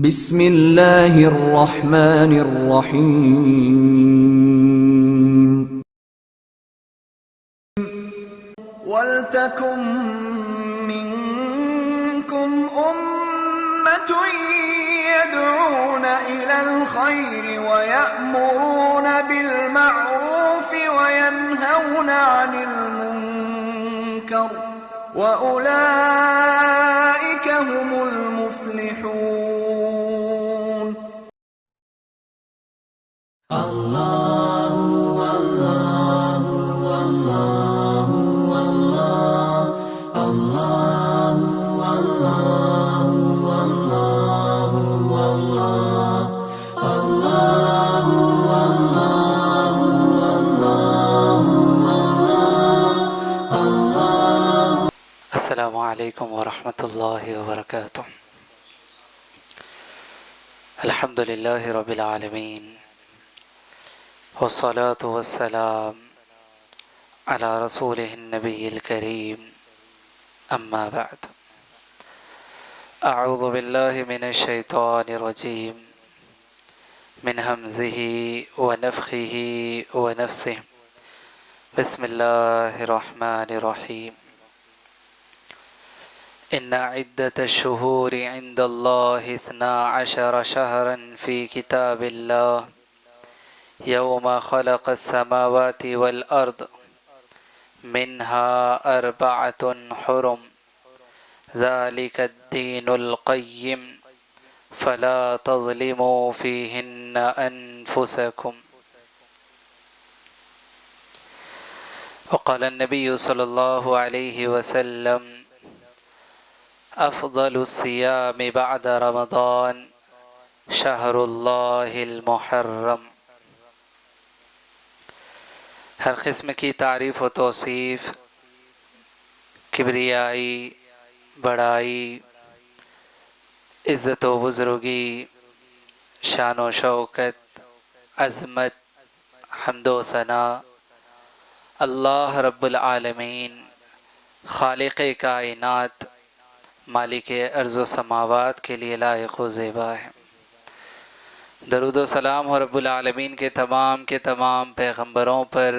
بسم اللہ الرحمن الرحیم وَلْتَكُن مِّنكُمْ أُمَّةٌ يَدْعُونَ إِلَى الْخَيْرِ وَيَأْمُرُونَ بِالْمَعْرُوفِ وَيَنْهَوْنَ عَنِ الْمُنكَرِ وَأُولَئِكَ هُمُ الْمُفْلِحُونَ۔ السلام علیکم ورحمۃ اللہ وبرکاتہ۔ الحمد للہ رب العالمین والصلاة والسلام علی رسولہ النبی الکریم، اما بعد، اعوذ باللہ من الشیطان الرجیم، من ہمزہ ونفخہ ونفثہ، بسم اللہ الرحمن الرحیم۔ ان عدة الشهور عند الله 12 شهرا في كتاب الله يوم خلق السماوات والأرض منها 4 حرم ذلك الدين القيم فلا تظلموا فيهن أنفسكم۔ وقال النبي صلى الله عليه وسلم افضل الصیام بعد رمضان شہر اللہ المحرم۔ ہر قسم کی تعریف و توصیف، کبریائی، بڑائی، عزت و بزرگی، شان و شوکت، عظمت، حمد و ثنا اللہ رب العالمین، خالق کائنات، مالک ارض و سماوات کے لیے لائق و زیبا ہے۔ درود و سلام ہو رب العالمین کے تمام پیغمبروں پر،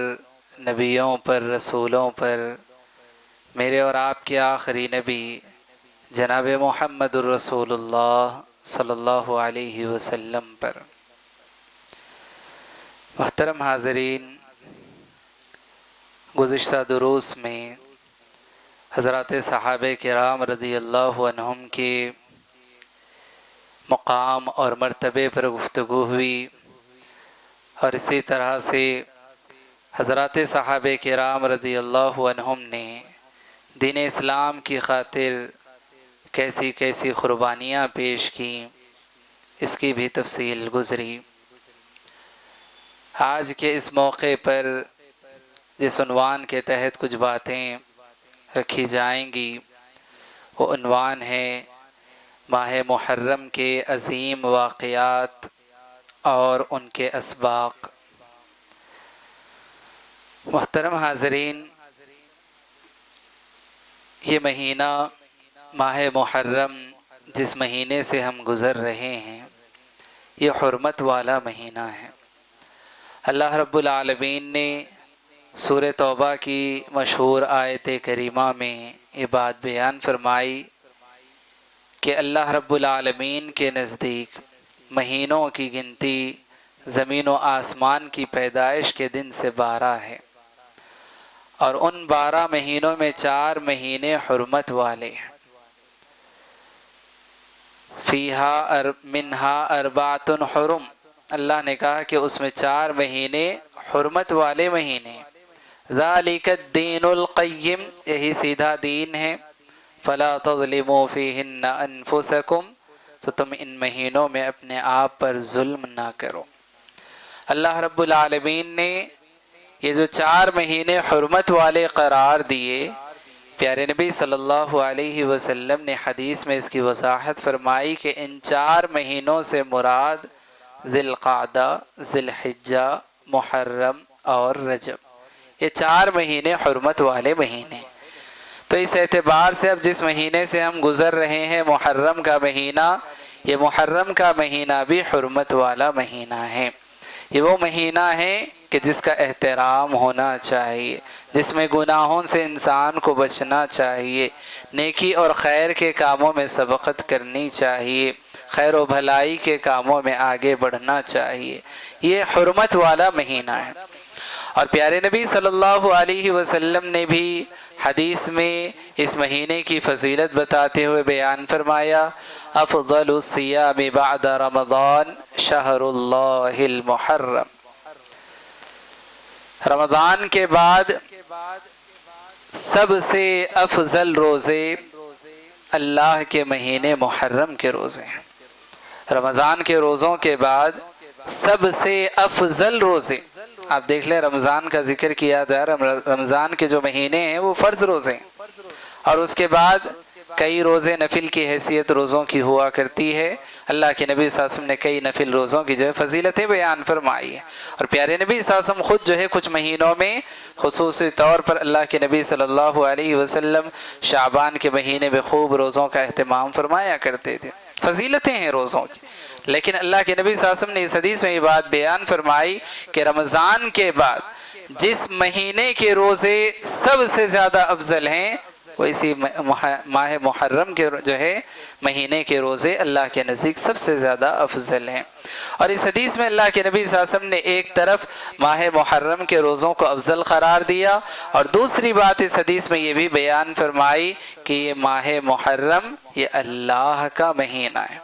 نبیوں پر، رسولوں پر، میرے اور آپ کے آخری نبی جناب محمد الرسول اللہ صلی اللہ علیہ وسلم پر۔ محترم حاضرین، گزشتہ دروس میں حضرات صحابہ کرام رضی اللہ عنہم کے مقام اور مرتبے پر گفتگو ہوئی، اور اسی طرح سے حضرات صحابہ کرام رضی اللہ عنہم نے دین اسلام کی خاطر کیسی کیسی قربانیاں پیش کیں، اس کی بھی تفصیل گزری۔ آج کے اس موقع پر جس عنوان کے تحت کچھ باتیں رکھی جائیں گی، وہ عنوان ہے ماہ محرم کے عظیم واقعات اور ان کے اسباق۔ محترم حاضرین، یہ مہینہ ماہ محرم جس مہینے سے ہم گزر رہے ہیں، یہ حرمت والا مہینہ ہے۔ اللہ رب العالمین نے سورہ توبہ کی مشہور آیت کریمہ میں یہ بات بیان فرمائی کہ اللہ رب العالمین کے نزدیک مہینوں کی گنتی زمین و آسمان کی پیدائش کے دن سے 12 ہے، اور ان 12 مہینوں میں 4 مہینے حرمت والے ہیں۔ فیہا منہا 4 حرم، اللہ نے کہا کہ اس میں 4 مہینے حرمت والے مہینے۔ ذالک الدین القیم، یہی سیدھا دین ہے۔ فلا تظلموا فیہن انفسکم، تو تم ان مہینوں میں اپنے آپ پر ظلم نہ کرو۔ اللہ رب العالمین نے یہ جو 4 مہینے حرمت والے قرار دیے، پیارے نبی صلی اللہ علیہ وسلم نے حدیث میں اس کی وضاحت فرمائی کہ ان 4 مہینوں سے مراد ذی القعدہ، ذی الحجہ، محرم اور رجب، یہ 4 مہینے حرمت والے مہینے۔ تو اس اعتبار سے اب جس مہینے سے ہم گزر رہے ہیں، محرم کا مہینہ، یہ محرم کا مہینہ بھی حرمت والا مہینہ ہے۔ یہ وہ مہینہ ہے کہ جس کا احترام ہونا چاہیے، جس میں گناہوں سے انسان کو بچنا چاہیے، نیکی اور خیر کے کاموں میں سبقت کرنی چاہیے، خیر و بھلائی کے کاموں میں آگے بڑھنا چاہیے۔ یہ حرمت والا مہینہ ہے۔ اور پیارے نبی صلی اللہ علیہ وسلم نے بھی حدیث میں اس مہینے کی فضیلت بتاتے ہوئے بیان فرمایا، افضل الصیام بعد رمضان شہر اللہ المحرم۔ رمضان کے بعد سب سے افضل روزے اللہ کے مہینے محرم کے روزے ہیں۔ رمضان کے روزوں کے بعد سب سے افضل روزے، آپ دیکھ لیں رمضان کا ذکر کیا جا رہا، رمضان کے جو مہینے ہیں وہ فرض روزے ہیں، اور اس کے بعد کئی روزے نفل کی حیثیت روزوں کی ہوا کرتی ہے۔ اللہ کے نبی صلی اللہ علیہ وسلم نے کئی نفل روزوں کی جو ہے فضیلتیں بیان فرمائی ہیں، اور پیارے نبی صلی اللہ علیہ وسلم خود جو ہے کچھ مہینوں میں خصوصی طور پر اللہ کے نبی صلی اللہ علیہ وسلم شعبان کے مہینے میں خوب روزوں کا اہتمام فرمایا کرتے تھے۔ فضیلتیں ہیں روزوں کی، لیکن اللہ کے نبی صلی اللہ علیہ وسلم نے اس حدیث میں یہ بات بیان فرمائی کہ رمضان کے بعد جس مہینے کے روزے سب سے زیادہ افضل ہیں وہ اسی ماہ محرم کے جو ہے مہینے کے روزے اللہ کے نزدیک سب سے زیادہ افضل ہیں۔ اور اس حدیث میں اللہ کے نبی صلی اللہ علیہ وسلم نے ایک طرف ماہ محرم کے روزوں کو افضل قرار دیا، اور دوسری بات اس حدیث میں یہ بھی بیان فرمائی کہ یہ ماہ محرم یہ اللہ کا مہینہ ہے،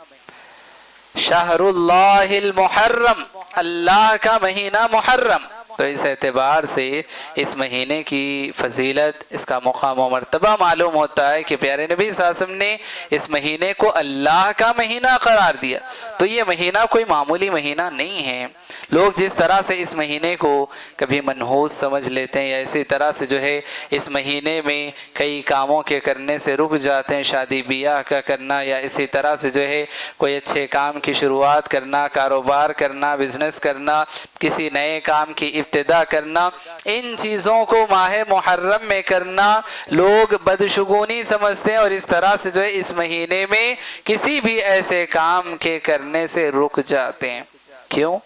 شہر اللہ المحرم، اللہ کا مہینہ محرم۔ تو اس اعتبار سے اس مہینے کی فضیلت، اس کا مقام و مرتبہ معلوم ہوتا ہے کہ پیارے نبی صلی اللہ علیہ وسلم نے اس مہینے کو اللہ کا مہینہ قرار دیا۔ تو یہ مہینہ کوئی معمولی مہینہ نہیں ہے۔ لوگ جس طرح سے اس مہینے کو کبھی منحوس سمجھ لیتے ہیں، یا اسی طرح سے جو ہے اس مہینے میں کئی کاموں کے کرنے سے رک جاتے ہیں، شادی بیاہ کا کرنا، یا اسی طرح سے جو ہے کوئی اچھے کام کی شروعات کرنا، کاروبار کرنا، بزنس کرنا، کسی نئے کام کی ابتدا کرنا، ان چیزوں کو ماہ محرم میں کرنا لوگ بدشگونی سمجھتے ہیں، اور اس طرح سے جو ہے اس مہینے میں کسی بھی ایسے کام کے کرنے سے رک جاتے ہیں۔ کیوں؟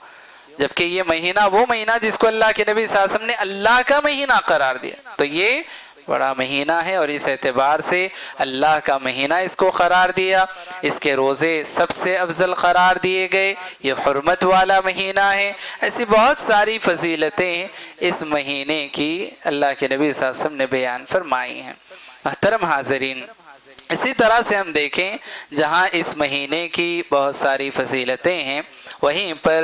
جبکہ یہ مہینہ وہ مہینہ جس کو اللہ کے نبی صلی اللہ علیہ وسلم نے اللہ کا مہینہ قرار دیا، تو یہ بڑا مہینہ ہے، اور اس اعتبار سے اللہ کا مہینہ اس کو قرار دیا، اس کے روزے سب سے افضل قرار دیے گئے، یہ حرمت والا مہینہ ہے۔ ایسی بہت ساری فضیلتیں اس مہینے کی اللہ کے نبی صلی اللہ علیہ وسلم نے بیان فرمائی ہیں۔ محترم حاضرین، اسی طرح سے ہم دیکھیں جہاں اس مہینے کی بہت ساری فضیلتیں ہیں، وہیں پر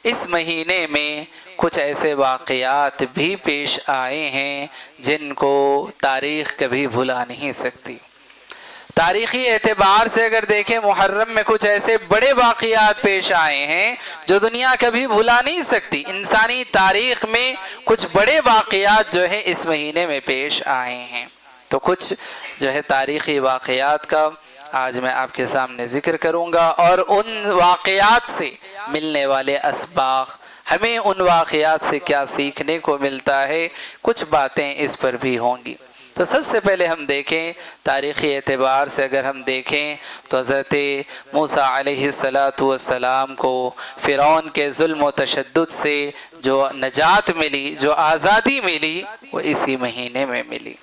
اس مہینے میں کچھ ایسے واقعات بھی پیش آئے ہیں جن کو تاریخ کبھی بھلا نہیں سکتی۔ تاریخی اعتبار سے اگر دیکھیں محرم میں کچھ ایسے بڑے واقعات پیش آئے ہیں جو دنیا کبھی بھلا نہیں سکتی۔ انسانی تاریخ میں کچھ بڑے واقعات جو ہے اس مہینے میں پیش آئے ہیں، تو کچھ جو ہے تاریخی واقعات کا آج میں آپ کے سامنے ذکر کروں گا، اور ان واقعات سے ملنے والے اسباق، ہمیں ان واقعات سے کیا سیکھنے کو ملتا ہے، کچھ باتیں اس پر بھی ہوں گی۔ تو سب سے پہلے ہم دیکھیں تاریخی اعتبار سے اگر ہم دیکھیں تو حضرت موسیٰ علیہ السلام کو فرعون کے ظلم و تشدد سے جو نجات ملی، جو آزادی ملی، وہ اسی مہینے میں ملی۔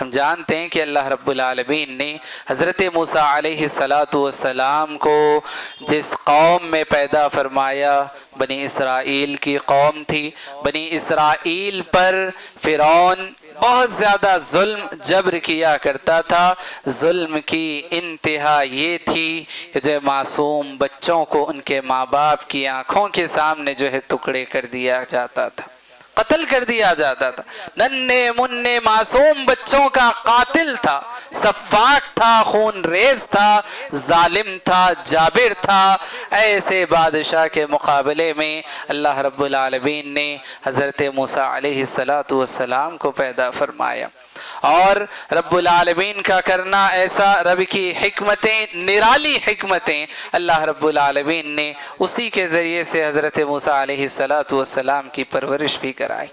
ہم جانتے ہیں کہ اللہ رب العالمین نے حضرت موسیٰ علیہ السلام کو جس قوم میں پیدا فرمایا، بنی اسرائیل کی قوم تھی، بنی اسرائیل پر فرعون بہت زیادہ ظلم جبر کیا کرتا تھا۔ ظلم کی انتہا یہ تھی کہ جو معصوم بچوں کو ان کے ماں باپ کی آنکھوں کے سامنے جو ہے ٹکڑے کر دیا جاتا تھا، قتل کر دیا جاتا تھا۔ ننھے منھے معصوم بچوں کا قاتل تھا، سفاک تھا، خون ریز تھا، ظالم تھا، جابر تھا۔ ایسے بادشاہ کے مقابلے میں اللہ رب العالمین نے حضرت موسیٰ علیہ السلام کو پیدا فرمایا، اور رب العالمین کا کرنا ایسا، رب کی حکمتیں، نرالی حکمتیں، اللہ رب العالمین نے اسی کے ذریعے سے حضرت موسیٰ علیہ السلام کی پرورش بھی کرائی۔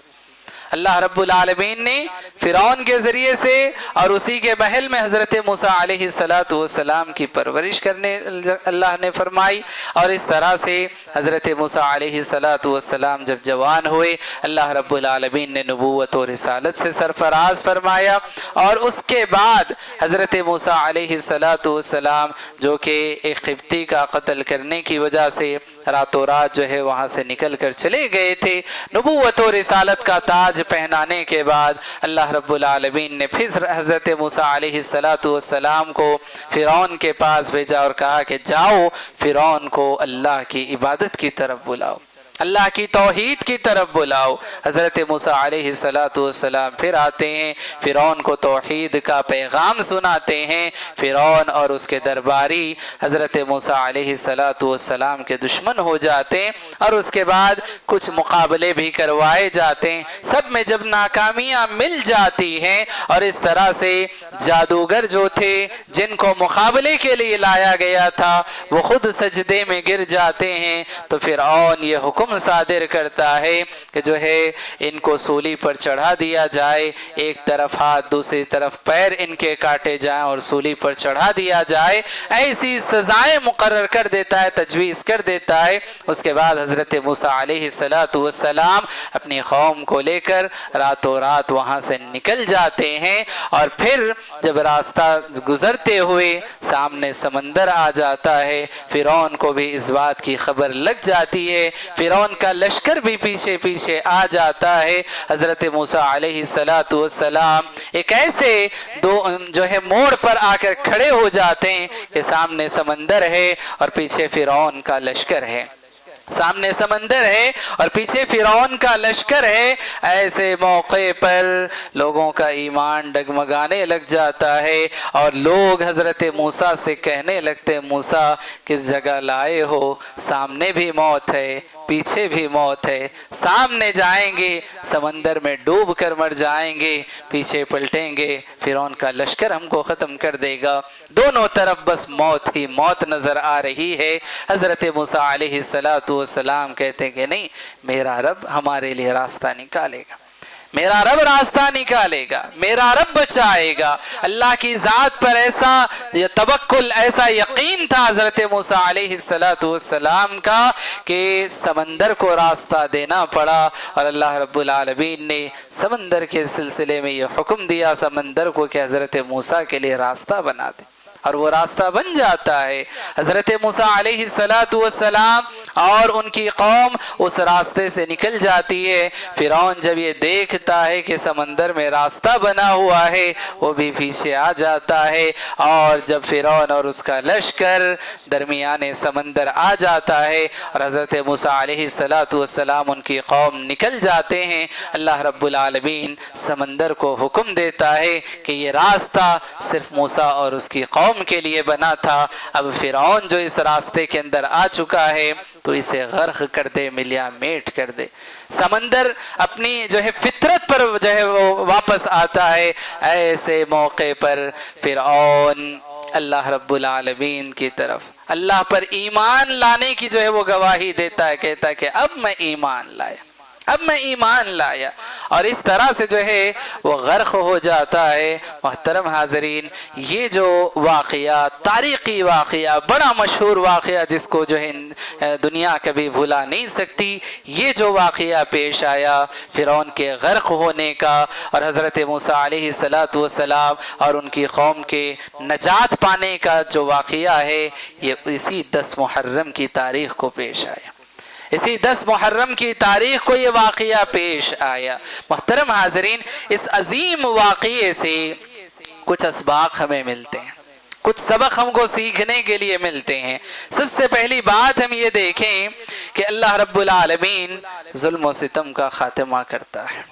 اللہ رب العالمین نے فرعون کے ذریعے سے اور اسی کے محل میں حضرت موسیٰ علیہ السلام کی پرورش کرنے اللہ نے فرمائی، اور اس طرح سے حضرت موسیٰ علیہ السلام جب جوان ہوئے اللہ رب العالمین نے نبوت و رسالت سے سرفراز فرمایا، اور اس کے بعد حضرت موسیٰ علیہ السلام جو کہ ایک قبطی کا قتل کرنے کی وجہ سے راتوں رات جو ہے وہاں سے نکل کر چلے گئے تھے، نبوت و رسالت کا تاج پہنانے کے بعد اللہ رب العالمین نے پھر حضرت موسیٰ علیہ السلام کو فرعون کے پاس بھیجا اور کہا کہ جاؤ فرعون کو اللہ کی عبادت کی طرف بلاؤ، اللہ کی توحید کی طرف بلاؤ۔ حضرت موسیٰ علیہ السلام پھر آتے ہیں، فرعون کو توحید کا پیغام سناتے ہیں۔ فرعون اور اس کے درباری حضرت موسیٰ علیہ السلام کے دشمن ہو جاتے ہیں، اور اس کے بعد کچھ مقابلے بھی کروائے جاتے ہیں، سب میں جب ناکامیاں مل جاتی ہیں اور اس طرح سے جادوگر جو تھے جن کو مقابلے کے لیے لایا گیا تھا وہ خود سجدے میں گر جاتے ہیں، تو فرعون یہ حکم صادر کرتا ہے کہ جو ہے ان کو سولی پر چڑھا دیا جائے، ایک طرف ہاتھ دوسری طرف پیر ان کے کاٹے جائیں اور سولی پر چڑھا دیا جائے، ایسی سزائیں مقرر کر دیتا ہے، تجویز کر دیتا ہے۔ اس کے بعد حضرت موسیٰ علیہ السلام اپنی قوم کو لے کر راتوں رات وہاں سے نکل جاتے ہیں، اور پھر جب راستہ گزرتے ہوئے سامنے سمندر آ جاتا ہے، فرعون کو بھی اس بات کی خبر لگ جاتی ہے، فرعون کا لشکر بھی پیچھے پیچھے آ جاتا ہے۔ حضرت موسیٰ علیہ السلام ایک ایسے جو ہے موڑ پر آ کر کھڑے ہو جاتے ہیں کہ سامنے سمندر ہے اور پیچھے فرعون کا لشکر ہے، سامنے سمندر ہے اور پیچھے فرعون کا لشکر ہے۔ ایسے موقع پر لوگوں کا ایمان ڈگمگانے لگ جاتا ہے، اور لوگ حضرت موسیٰ سے کہنے لگتے موسیٰ کس جگہ لائے ہو، سامنے بھی موت ہے پیچھے بھی موت ہے، سامنے جائیں گے سمندر میں ڈوب کر مر جائیں گے، پیچھے پلٹیں گے فرعون کا لشکر ہم کو ختم کر دے گا، دونوں طرف بس موت ہی موت نظر آ رہی ہے۔ حضرت موسیٰ علیہ السلام کہتے ہیں کہ نہیں، میرا رب ہمارے لیے راستہ نکالے گا، میرا رب راستہ نکالے گا، میرا رب بچائے گا۔ اللہ کی ذات پر ایسا توکل، ایسا یقین تھا حضرت موسیٰ علیہ السلام کا کہ سمندر کو راستہ دینا پڑا، اور اللہ رب العالمین نے سمندر کے سلسلے میں یہ حکم دیا سمندر کو کہ حضرت موسیٰ کے لیے راستہ بنا دے، اور وہ راستہ بن جاتا ہے۔ حضرت موسیٰ علیہ السلام اور ان کی قوم اس راستے سے نکل جاتی ہے۔ فرعون جب یہ دیکھتا ہے کہ سمندر میں راستہ بنا ہوا ہے وہ بھی پیچھے آ جاتا ہے، اور جب فرعون اور اس کا لشکر درمیان سمندر آ جاتا ہے اور حضرت موسیٰ علیہ السلام ان کی قوم نکل جاتے ہیں، اللہ رب العالمین سمندر کو حکم دیتا ہے کہ یہ راستہ صرف موسیٰ اور اس کی قوم کے لیے بنا تھا، اب فرعون جو اس راستے کے اندر آ چکا ہے تو اسے غرق کر دے، ملیا میٹ کر دے۔ سمندر اپنی جو ہے فطرت پر جو ہے وہ واپس آتا ہے۔ ایسے موقع پر فرعون اللہ رب العالمین کی طرف اللہ پر ایمان لانے کی جو ہے وہ گواہی دیتا ہے، کہتا ہے کہ اب میں ایمان لایا، اب میں ایمان لایا، اور اس طرح سے جو ہے وہ غرق ہو جاتا ہے۔ محترم حاضرین، یہ جو واقعہ تاریخی واقعہ، بڑا مشہور واقعہ جس کو جو ہے دنیا کبھی بھلا نہیں سکتی، یہ جو واقعہ پیش آیا فرعون کے غرق ہونے کا اور حضرت موسیٰ علیہ السلام اور ان کی قوم کے نجات پانے کا جو واقعہ ہے، یہ اسی 10 محرم کی تاریخ کو پیش آیا، اسی 10 محرم کی تاریخ کو یہ واقعہ پیش آیا۔ محترم حاضرین، اس عظیم واقعے سے کچھ اسباق ہمیں ملتے ہیں، کچھ سبق ہم کو سیکھنے کے لیے ملتے ہیں۔ سب سے پہلی بات ہم یہ دیکھیں کہ اللہ رب العالمین ظلم و ستم کا خاتمہ کرتا ہے۔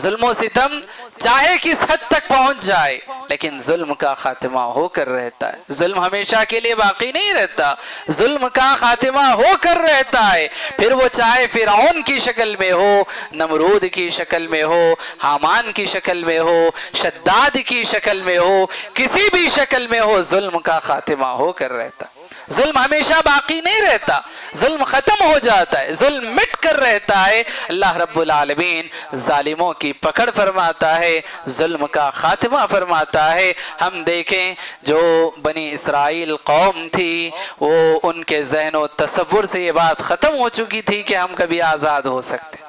ظلم و ستم چاہے کس حد تک پہنچ جائے لیکن ظلم کا خاتمہ ہو کر رہتا ہے، ظلم ہمیشہ کے لیے باقی نہیں رہتا، ظلم کا خاتمہ ہو کر رہتا ہے، پھر وہ چاہے فرعون کی شکل میں ہو، نمرود کی شکل میں ہو، حامان کی شکل میں ہو، شداد کی شکل میں ہو، کسی بھی شکل میں ہو، ظلم کا خاتمہ ہو کر رہتا ہے۔ ظلم ہمیشہ باقی نہیں رہتا، ظلم ختم ہو جاتا ہے، ظلم مٹ کر رہتا ہے۔ اللہ رب العالمین ظالموں کی پکڑ فرماتا ہے، ظلم کا خاتمہ فرماتا ہے۔ ہم دیکھیں جو بنی اسرائیل قوم تھی، وہ ان کے ذہن و تصور سے یہ بات ختم ہو چکی تھی کہ ہم کبھی آزاد ہو سکتے،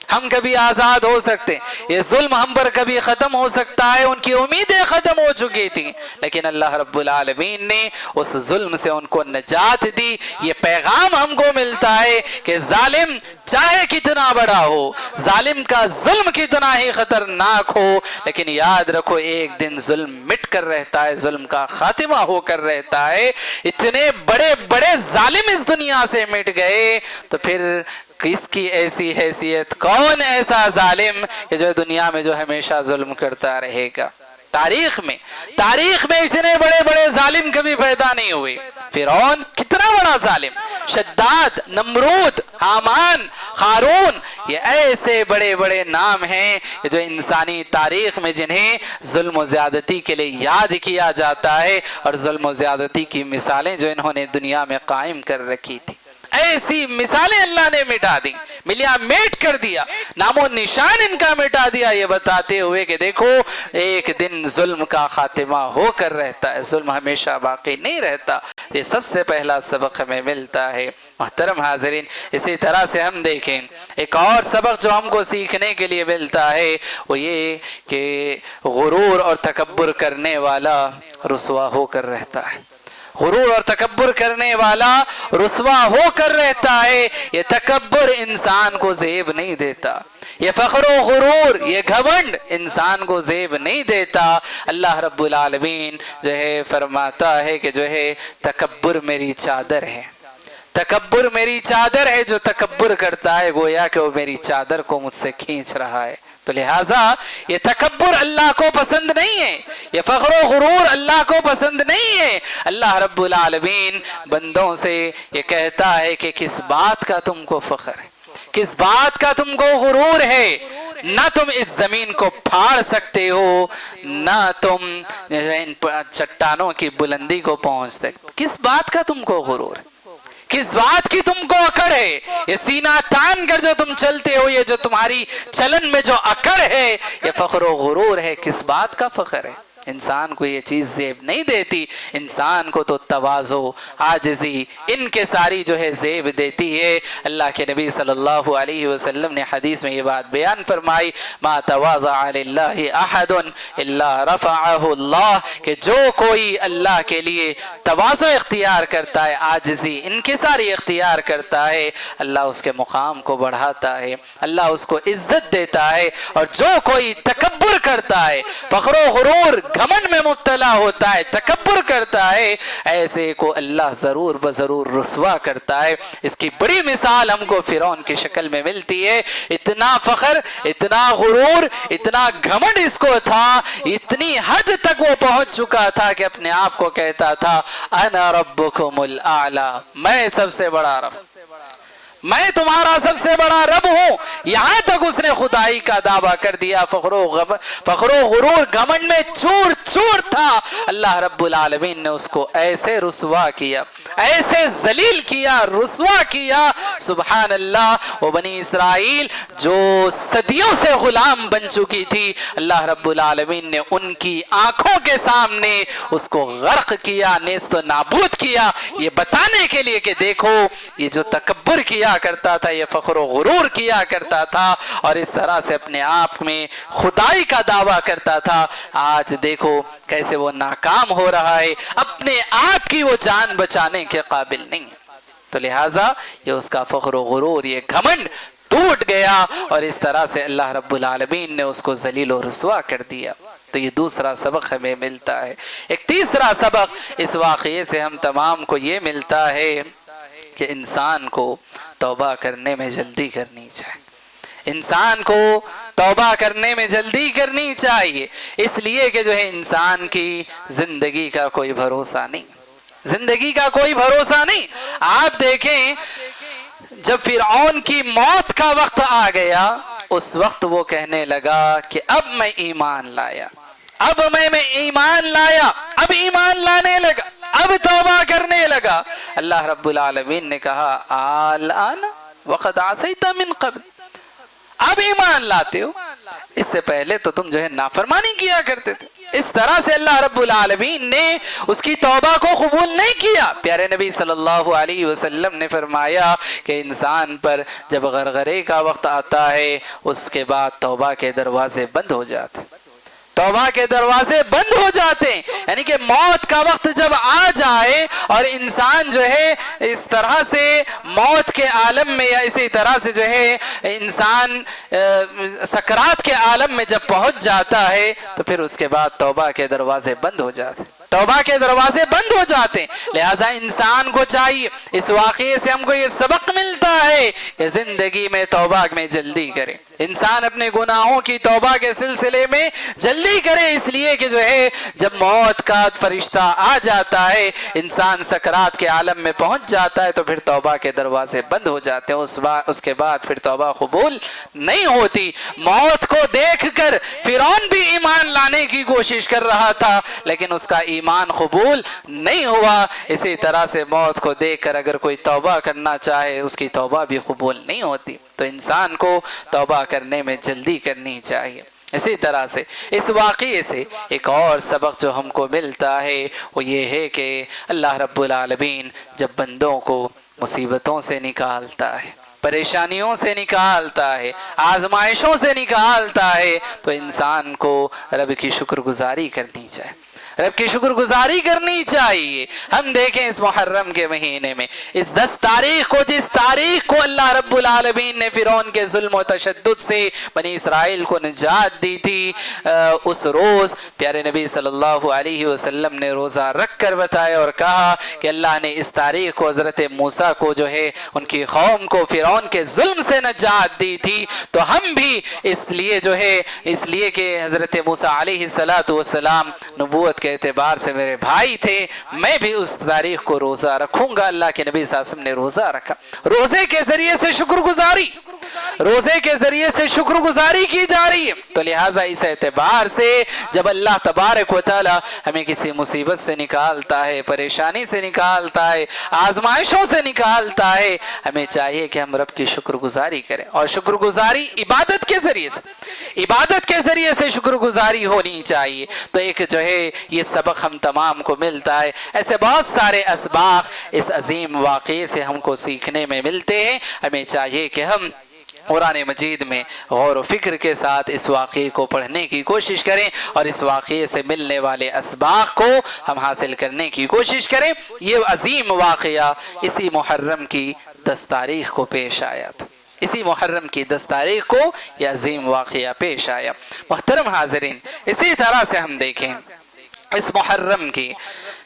ہم کبھی آزاد ہو سکتے، یہ ظلم ہم پر کبھی ختم ہو سکتا ہے، ان کی امیدیں ختم ہو چکی تھیں، لیکن اللہ رب العالمین نے اس ظلم سے ان کو نجات دی۔ یہ پیغام ہم کو ملتا ہے کہ ظالم چاہے کتنا بڑا ہو، ظالم کا ظلم کتنا ہی خطرناک ہو، لیکن یاد رکھو ایک دن ظلم مٹ کر رہتا ہے، ظلم کا خاتمہ ہو کر رہتا ہے۔ اتنے بڑے بڑے ظالم اس دنیا سے مٹ گئے، تو پھر کس کی ایسی حیثیت، کون ایسا ظالم کہ جو دنیا میں جو ہمیشہ ظلم کرتا رہے گا؟ تاریخ میں اتنے بڑے بڑے ظالم کبھی پیدا نہیں ہوئے۔ فرعون کتنا بڑا ظالم، شداد، نمرود، حامان، قارون، یہ ایسے بڑے بڑے نام ہیں کہ جو انسانی تاریخ میں جنہیں ظلم و زیادتی کے لیے یاد کیا جاتا ہے، اور ظلم و زیادتی کی مثالیں جو انہوں نے دنیا میں قائم کر رکھی تھی، ایسی مثالیں اللہ نے مٹا دی، ملیا میٹ کر دیا، نام و نشان ان کا مٹا دیا، یہ بتاتے ہوئے کہ دیکھو ایک دن ظلم کا خاتمہ ہو کر رہتا ہے، ظلم ہمیشہ باقی نہیں رہتا۔ یہ سب سے پہلا سبق ہمیں ملتا ہے۔ محترم حاضرین، اسی طرح سے ہم دیکھیں ایک اور سبق جو ہم کو سیکھنے کے لیے ملتا ہے، وہ یہ کہ غرور اور تکبر کرنے والا رسوا ہو کر رہتا ہے، غرور اور تکبر کرنے والا رسوا ہو کر رہتا ہے۔ یہ تکبر انسان کو زیب نہیں دیتا، یہ فخر و غرور، یہ گھمنڈ انسان کو زیب نہیں دیتا۔ اللہ رب العالمین جو ہے فرماتا ہے کہ جو ہے تکبر میری چادر ہے، تکبر میری چادر ہے، جو تکبر کرتا ہے گویا کہ وہ میری چادر کو مجھ سے کھینچ رہا ہے۔ تو لہٰذا یہ تکبر اللہ کو پسند نہیں ہے، یہ فخر و غرور اللہ کو پسند نہیں ہے۔ اللہ رب العالمین بندوں سے یہ کہتا ہے کہ کس بات کا تم کو فخر ہے، کس بات کا تم کو غرور ہے؟ نہ تم اس زمین کو پھاڑ سکتے ہو، نہ تم ان چٹانوں کی بلندی کو پہنچ سکتے، کس بات کا تم کو غرور ہے؟ کس بات کی تم کو اکڑ ہے؟ یہ سینہ تان کر جو تم چلتے ہو، یہ جو تمہاری چلن میں جو اکڑ ہے، یہ فخر و غرور ہے۔ کس بات کا فخر ہے؟ انسان کو یہ چیز زیب نہیں دیتی، انسان کو تو تواضع، عاجزی، ان کے ساری جو ہے زیب دیتی ہے۔ اللہ کے نبی صلی اللہ علیہ وسلم نے حدیث میں یہ بات بیان فرمائی، ما تواضع للہ احد الا رفعہ اللہ، کہ جو کوئی اللہ کے لیے تواضع اختیار کرتا ہے، عاجزی، انکساری اختیار کرتا ہے، اللہ اس کے مقام کو بڑھاتا ہے، اللہ اس کو عزت دیتا ہے۔ اور جو کوئی تکبر کرتا ہے، فخر و غرور، گھمنڈ میں مبتلا ہوتا ہے، تکبر کرتا ہے، ایسے کو اللہ ضرور بضرور رسوا کرتا ہے۔ اس کی بڑی مثال ہم کو فرعون کی شکل میں ملتی ہے۔ اتنا فخر، اتنا غرور، اتنا گھمنڈ اس کو تھا، اتنی حد تک وہ پہنچ چکا تھا کہ اپنے آپ کو کہتا تھا انا ربکم الاعلی، میں سب سے بڑا رب، میں تمہارا سب سے بڑا رب ہوں۔ یہاں تک اس نے خدائی کا دعویٰ کر دیا۔ فخر و غرور گھمنڈ میں چور چور تھا۔ اللہ رب العالمین نے اس کو ایسے رسوا کیا، ایسے ذلیل کیا، رسوا کیا، سبحان اللہ۔ وہ بنی اسرائیل جو صدیوں سے غلام بن چکی تھی، اللہ رب العالمین نے ان کی آنکھوں کے سامنے اس کو غرق کیا، نیست و نابود کیا، یہ بتانے کے لیے کہ دیکھو یہ جو تکبر کیا کرتا تھا، یہ فخر و غرور کیا کرتا تھا، اور اس طرح سے اپنے آپ میں خدائی کا دعویٰ کرتا تھا، آج دیکھو کیسے وہ ناکام ہو رہا ہے، اپنے آپ کی وہ جان بچانے کے قابل نہیں ہے۔ تو لہٰذا یہ اس کا فخر و غرور، یہ گھمنڈ ٹوٹ گیا، اور اس طرح سے اللہ رب العالمین نے اس کو ذلیل و رسوا کر دیا۔ تو یہ دوسرا سبق ہمیں ملتا ہے۔ ایک تیسرا سبق اس واقعے سے ہم تمام کو یہ ملتا ہے کہ انسان کو توبہ کرنے میں جلدی کرنی چاہیے، انسان کو توبہ کرنے میں جلدی کرنی چاہیے، اس لیے کہ جو ہے انسان کی زندگی کا کوئی بھروسہ نہیں، زندگی کا کوئی بھروسہ نہیں۔ آپ دیکھیں جب فرعون کی موت کا وقت آ گیا، اس وقت وہ کہنے لگا کہ اب میں ایمان لایا، اب میں ایمان لایا، اب ایمان لانے لگا۔ اب توبہ کرنے لگا. اللہ رب العالمین نے کہا الآن وقد عصیت من قبل, اب ایمان لاتے ہو, اس سے پہلے تو تم جو ہے نافرمانی کیا کرتے تھے. اس طرح سے اللہ رب العالمین نے اس کی توبہ کو قبول نہیں کیا. پیارے نبی صلی اللہ علیہ وسلم نے فرمایا کہ انسان پر جب غرغرے کا وقت آتا ہے اس کے بعد توبہ کے دروازے بند ہو جاتے, توبہ کے دروازے بند ہو جاتے ہیں. یعنی کہ موت کا وقت جب آ جائے اور انسان جو ہے اس طرح سے موت کے عالم میں یا اسی طرح سے جو ہے انسان سکرات کے عالم میں جب پہنچ جاتا ہے تو پھر اس کے بعد توبہ کے دروازے بند ہو جاتے ہیں, توبہ کے دروازے بند ہو جاتے ہیں. لہٰذا انسان کو چاہیے, اس واقعے سے ہم کو یہ سبق ملتا ہے کہ زندگی میں توبہ میں جلدی کرے. انسان اپنے گناہوں کی توبہ کے سلسلے میں جلدی کرے, اس لیے کہ جو ہے جب موت کا فرشتہ آ جاتا ہے, انسان سکرات کے عالم میں پہنچ جاتا ہے تو پھر توبہ کے دروازے بند ہو جاتے ہیں. اس کے بعد پھر توبہ قبول نہیں ہوتی. موت کو دیکھ کر فرعون بھی ایمان لانے کی کوشش کر رہا تھا لیکن اس کا ایمان قبول نہیں ہوا. اسی طرح سے موت کو دیکھ کر اگر کوئی توبہ کرنا چاہے اس کی توبہ بھی قبول نہیں ہوتی. تو انسان کو توبہ کرنے میں جلدی کرنی چاہیے. اسی طرح سے اس واقعے سے ایک اور سبق جو ہم کو ملتا ہے وہ یہ ہے کہ اللہ رب العالمین جب بندوں کو مصیبتوں سے نکالتا ہے, پریشانیوں سے نکالتا ہے, آزمائشوں سے نکالتا ہے تو انسان کو رب کی شکر گزاری کرنی چاہیے, رب کی شکر گزاری کرنی چاہیے. ہم دیکھیں اس محرم کے مہینے میں اس 10 تاریخ کو, جس تاریخ کو اللہ رب العالمین نے فرعون کے ظلم و تشدد سے بنی اسرائیل کو نجات دی تھی, اس روز پیارے نبی صلی اللہ علیہ وسلم نے روزہ رکھ کر بتایا اور کہا کہ اللہ نے اس تاریخ کو حضرت موسیٰ کو جو ہے ان کی قوم کو فرعون کے ظلم سے نجات دی تھی. تو ہم بھی اس لیے جو ہے اس لیے کہ حضرت موسیٰ علیہ السلام نبوت کے اعتبار سے میرے بھائی تھے, میں بھی اس تاریخ کو روزہ رکھوں گا. اللہ کے نبی صلی اللہ علیہ وسلم نے روزہ رکھا. روزے کے ذریعے سے شکر گزاری, روزے کے ذریعے سے شکر گزاری کی جا رہی ہے. تو لہٰذا اس اعتبار سے جب اللہ تبارک و تعالی ہمیں کسی مصیبت سے نکالتا ہے, پریشانی سے نکالتا ہے, آزمائشوں سے نکالتا ہے, ہمیں چاہیے کہ ہم رب کی شکر گزاری کریں. اور شکر گزاری عبادت کے ذریعے سے, عبادت کے ذریعے سے شکر گزاری ہونی چاہیے. تو ایک جو ہے یہ سبق ہم تمام کو ملتا ہے. ایسے بہت سارے اسباق اس عظیم واقعے سے ہم کو سیکھنے میں ملتے ہیں. ہمیں چاہیے کہ ہم قرآن مجید میں غور و فکر کے ساتھ اس واقعے کو پڑھنے کی کوشش کریں اور اس واقعے سے ملنے والے اسباق کو ہم حاصل کرنے کی کوشش کریں. یہ عظیم واقعہ اسی محرم کی 10 تاریخ کو پیش آیا تھا, اسی محرم کی 10 تاریخ کو یہ عظیم واقعہ پیش آیا. محترم حاضرین, اسی طرح سے ہم دیکھیں اس محرم کی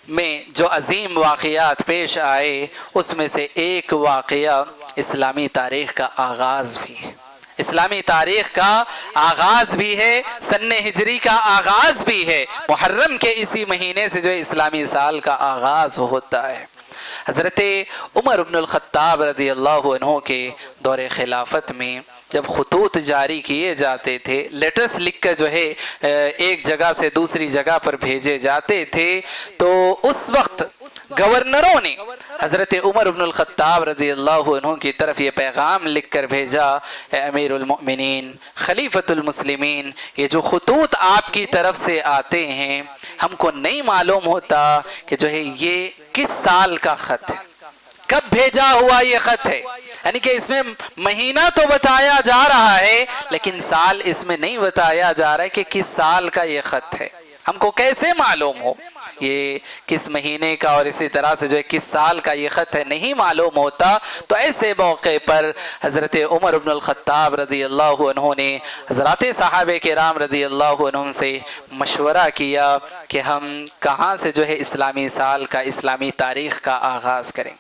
میں جو عظیم واقعات پیش آئے اس میں سے ایک واقعہ اسلامی تاریخ کا آغاز بھی ہے, اسلامی تاریخ کا آغاز بھی ہے, سن ہجری کا آغاز بھی ہے. محرم کے اسی مہینے سے جو اسلامی سال کا آغاز ہوتا ہے. حضرت عمر بن الخطاب رضی اللہ عنہ کے دور خلافت میں جب خطوط جاری کیے جاتے تھے, لیٹرز لکھ کر جو ہے ایک جگہ سے دوسری جگہ پر بھیجے جاتے تھے, تو اس وقت گورنروں نے حضرت عمر بن الخطاب رضی اللہ عنہ کی طرف یہ پیغام لکھ کر بھیجا, اے امیر المؤمنین, خلیفۃ المسلمین, یہ جو خطوط آپ کی طرف سے آتے ہیں ہم کو نہیں معلوم ہوتا کہ جو ہے یہ کس سال کا خط ہے, کب بھیجا ہوا یہ خط ہے. یعنی کہ اس میں مہینہ تو بتایا جا رہا ہے لیکن سال اس میں نہیں بتایا جا رہا ہے کہ کس سال کا یہ خط ہے. ہم کو کیسے معلوم ہو یہ کس مہینے کا اور اسی طرح سے جو ہے کس سال کا یہ خط ہے, نہیں معلوم ہوتا. تو ایسے موقع پر حضرت عمر بن الخطاب رضی اللہ عنہ نے حضرات صحابہ کرام رضی اللہ عنہ سے مشورہ کیا کہ ہم کہاں سے جو ہے اسلامی سال کا, اسلامی تاریخ کا آغاز کریں,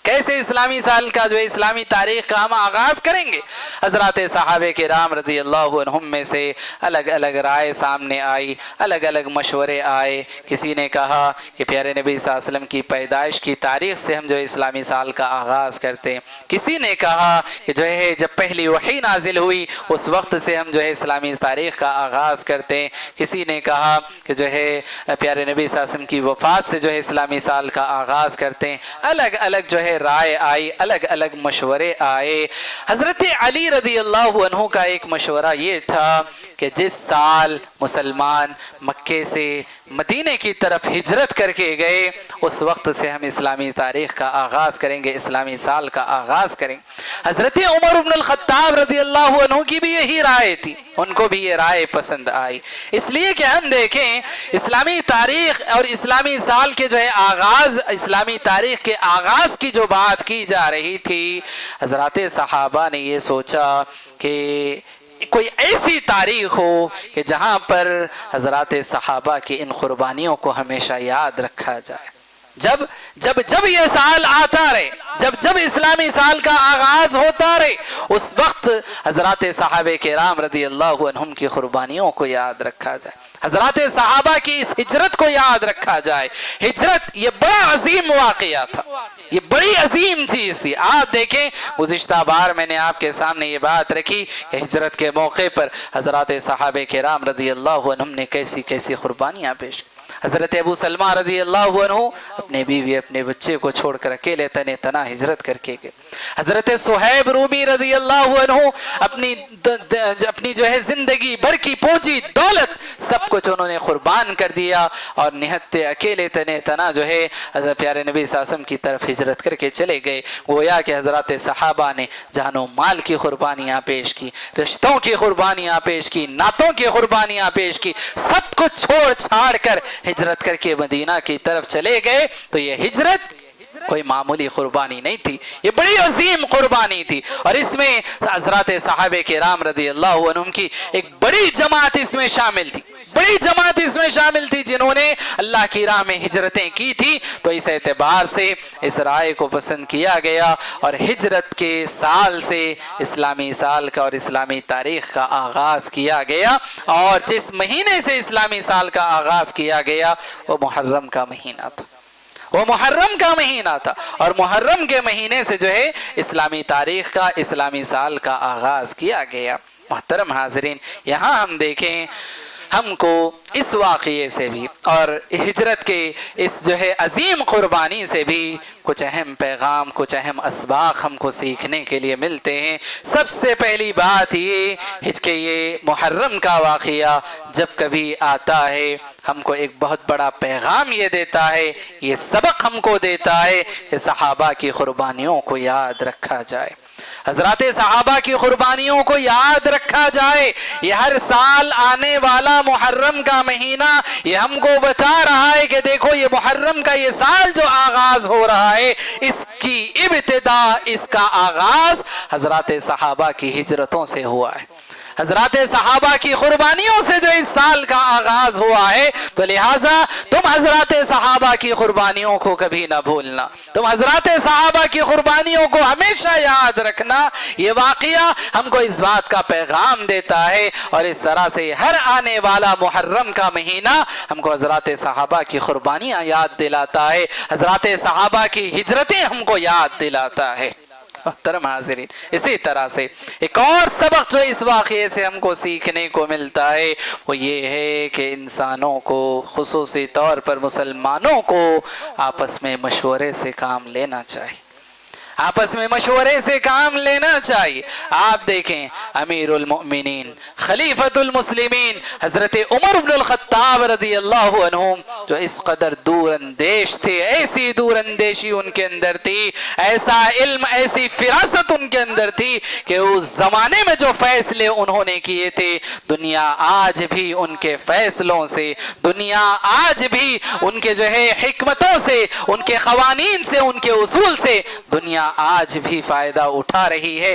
کیسے اسلامی سال کا جو ہے اسلامی تاریخ کا ہم آغاز کریں گے؟ حضرات صحابہ کرام رضی اللہ عنہم میں سے الگ الگ رائے سامنے آئی، الگ الگ مشورے آئے۔ کسی نے کہا کہ پیارے نبی صلی اللہ علیہ وسلم کی پیدائش کی تاریخ سے ہم جو ہے اسلامی سال کا آغاز کرتے ہیں۔ کسی نے کہا کہ جو ہے جب پہلی وحی نازل ہوئی اس وقت سے ہم جو ہے اسلامی تاریخ کا آغاز کرتے ہیں۔ کسی نے کہا کہ جو ہے پیارے نبی صلی اللہ علیہ وسلم کی وفات سے جو ہے اسلامی سال کا آغاز کرتے ہیں۔ الگ الگ جو ہے رائے آئی، الگ الگ مشورے آئے۔ حضرت علی رضی اللہ عنہ کا ایک مشورہ یہ تھا کہ جس سال مسلمان مکے سے مدینے کی طرف ہجرت کر کے گئے اس وقت سے ہم اسلامی تاریخ کا آغاز کریں گے، اسلامی سال کا آغاز کریں گے۔ حضرت عمر بن الخطاب رضی اللہ عنہ کی بھی یہی رائے تھی، ان کو بھی یہ رائے پسند آئی۔ اس لیے کہ ہم دیکھیں اسلامی تاریخ اور اسلامی سال کے جو ہے آغاز، اسلامی تاریخ کے آغاز کی جو بات کی جا رہی تھی، حضرات صحابہ نے یہ سوچا کہ کوئی ایسی تاریخ ہو کہ جہاں پر حضرات صحابہ کی ان قربانیوں کو ہمیشہ یاد رکھا جائے۔ جب یہ سال آتا رہے، جب اسلامی سال کا آغاز ہوتا رہے، اس وقت حضرات صحابہ کرام رضی اللہ عنہم کی قربانیوں کو یاد رکھا جائے، حضرات صحابہ کی اس ہجرت کو یاد رکھا جائے۔ ہجرت یہ بڑا عظیم واقعہ تھا، یہ بڑی عظیم چیز تھی۔ آپ دیکھیں گزشتہ بار میں نے آپ کے سامنے یہ بات رکھی کہ ہجرت کے موقع پر حضرات صحابہ کرام رضی اللہ عنہم نے کیسی کیسی قربانیاں پیش کی۔ حضرت ابو سلمہ رضی اللہ عنہ اپنے بیوی اپنے بچے کو چھوڑ کر اکیلے تنے تنا ہجرت کر کے گئے۔ حضرت صہیب رومی رضی اللہ عنہ اپنی جو ہے زندگی بھر کی پونجی دولت سب کچھ انہوں نے قربان کر دیا اور نہتے اکیلے تنے تنا جو ہے حضرت پیارے نبی صلی اللہ علیہ وسلم کی طرف ہجرت کر کے چلے گئے۔ گویا کہ حضرات صحابہ نے جان و مال کی قربانیاں پیش کی، رشتوں کی قربانیاں پیش کی، نعتوں کی قربانیاں پیش کی، سب کچھ چھوڑ چھاڑ کر ہجرت کر کے مدینہ کی طرف چلے گئے۔ تو یہ ہجرت کوئی معمولی قربانی نہیں تھی، یہ بڑی عظیم قربانی تھی، اور اس میں حضرات صحابہ کرام رضی اللہ عنہم کی ایک بڑی جماعت اس میں شامل تھی، بڑی جماعت اس میں شامل تھی جنہوں نے اللہ کی راہ میں ہجرتیں کی تھی۔ تو اس اعتبار سے اس رائے کو پسند کیا گیا اور ہجرت کے سال سے اسلامی سال کا اور اسلامی تاریخ کا آغاز کیا گیا، اور جس مہینے سے اسلامی سال کا آغاز کیا گیا وہ محرم کا مہینہ تھا، وہ محرم کا مہینہ تھا، اور محرم کے مہینے سے جو ہے اسلامی تاریخ کا، اسلامی سال کا آغاز کیا گیا۔ محترم حاضرین، یہاں ہم دیکھیں ہم کو اس واقعے سے بھی اور ہجرت کے اس جو ہے عظیم قربانی سے بھی کچھ اہم پیغام، کچھ اہم اسباق ہم کو سیکھنے کے لیے ملتے ہیں۔ سب سے پہلی بات یہ کہ یہ محرم کا واقعہ جب کبھی آتا ہے ہم کو ایک بہت بڑا پیغام یہ دیتا ہے، یہ سبق ہم کو دیتا ہے کہ صحابہ کی قربانیوں کو یاد رکھا جائے، حضرات صحابہ کی قربانیوں کو یاد رکھا جائے۔ یہ ہر سال آنے والا محرم کا مہینہ یہ ہم کو بتا رہا ہے کہ دیکھو یہ محرم کا یہ سال جو آغاز ہو رہا ہے، اس کی ابتدا، اس کا آغاز حضرات صحابہ کی ہجرتوں سے ہوا ہے، حضرات صحابہ کی قربانیوں سے جو اس سال کا آغاز ہوا ہے۔ تو لہٰذا تم حضرات صحابہ کی قربانیوں کو کبھی نہ بھولنا، تم حضرات صحابہ کی قربانیوں کو ہمیشہ یاد رکھنا۔ یہ واقعہ ہم کو اس بات کا پیغام دیتا ہے، اور اس طرح سے ہر آنے والا محرم کا مہینہ ہم کو حضرات صحابہ کی قربانیاں یاد دلاتا ہے، حضرات صحابہ کی ہجرتیں ہم کو یاد دلاتا ہے۔ محترم حاضرین، اسی طرح سے ایک اور سبق جو اس واقعے سے ہم کو سیکھنے کو ملتا ہے وہ یہ ہے کہ انسانوں کو، خصوصی طور پر مسلمانوں کو، آپس میں مشورے سے کام لینا چاہیے، آپس میں مشورے سے کام لینا چاہیے۔ آپ دیکھیں امیر المؤمنین خلیفۃ المسلمین حضرت عمر بن الخطاب رضی اللہ عنہ جو اس قدر دور اندیش تھے، ایسی دور اندیشی ان کے اندر تھی، ایسا علم، ایسی فراست ان کے اندر تھی کہ اس زمانے میں جو فیصلے انہوں نے کیے تھے، دنیا آج بھی ان کے فیصلوں سے، دنیا آج بھی ان کے جو ہے حکمتوں سے، ان کے قوانین سے، ان کے اصول سے دنیا آج بھی فائدہ اٹھا رہی ہے۔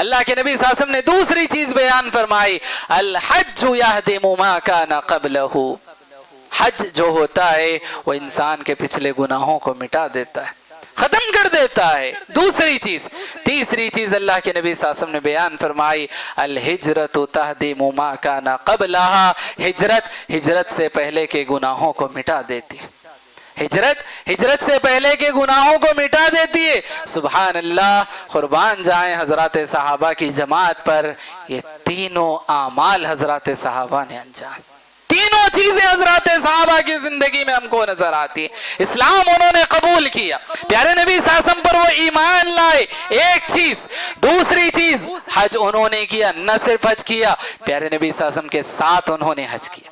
اللہ کے نبی صلی اللہ علیہ وسلم نے دوسری چیز بیان فرمائی، الحج یہدم ما کان قبلہ، حج جو ہوتا ہے وہ انسان کے پچھلے گناہوں کو مٹا دیتا ہے، ختم کر دیتا ہے۔ دوسری چیز، تیسری چیز اللہ کے نبی صلی اللہ علیہ وسلم نے بیان فرمائی، الہجرت تہدم ما کان قبلہا، ہجرت سے پہلے کے گناہوں کو مٹا دیتی ہے، ہجرت سے پہلے کے گناہوں کو مٹا دیتی ہے۔ سبحان اللہ، قربان جائیں حضرات صحابہ کی جماعت پر، یہ تینوں اعمال حضرات صحابہ نے انجام، تینوں چیزیں حضرات صحابہ کی زندگی میں ہم کو نظر آتی ہیں۔ اسلام انہوں نے قبول کیا، پیارے نبی صلی اللہ علیہ وسلم پر وہ ایمان لائے، ایک چیز۔ دوسری چیز، حج انہوں نے کیا، نہ صرف حج کیا، پیارے نبی صلی اللہ علیہ وسلم کے ساتھ انہوں نے حج کیا،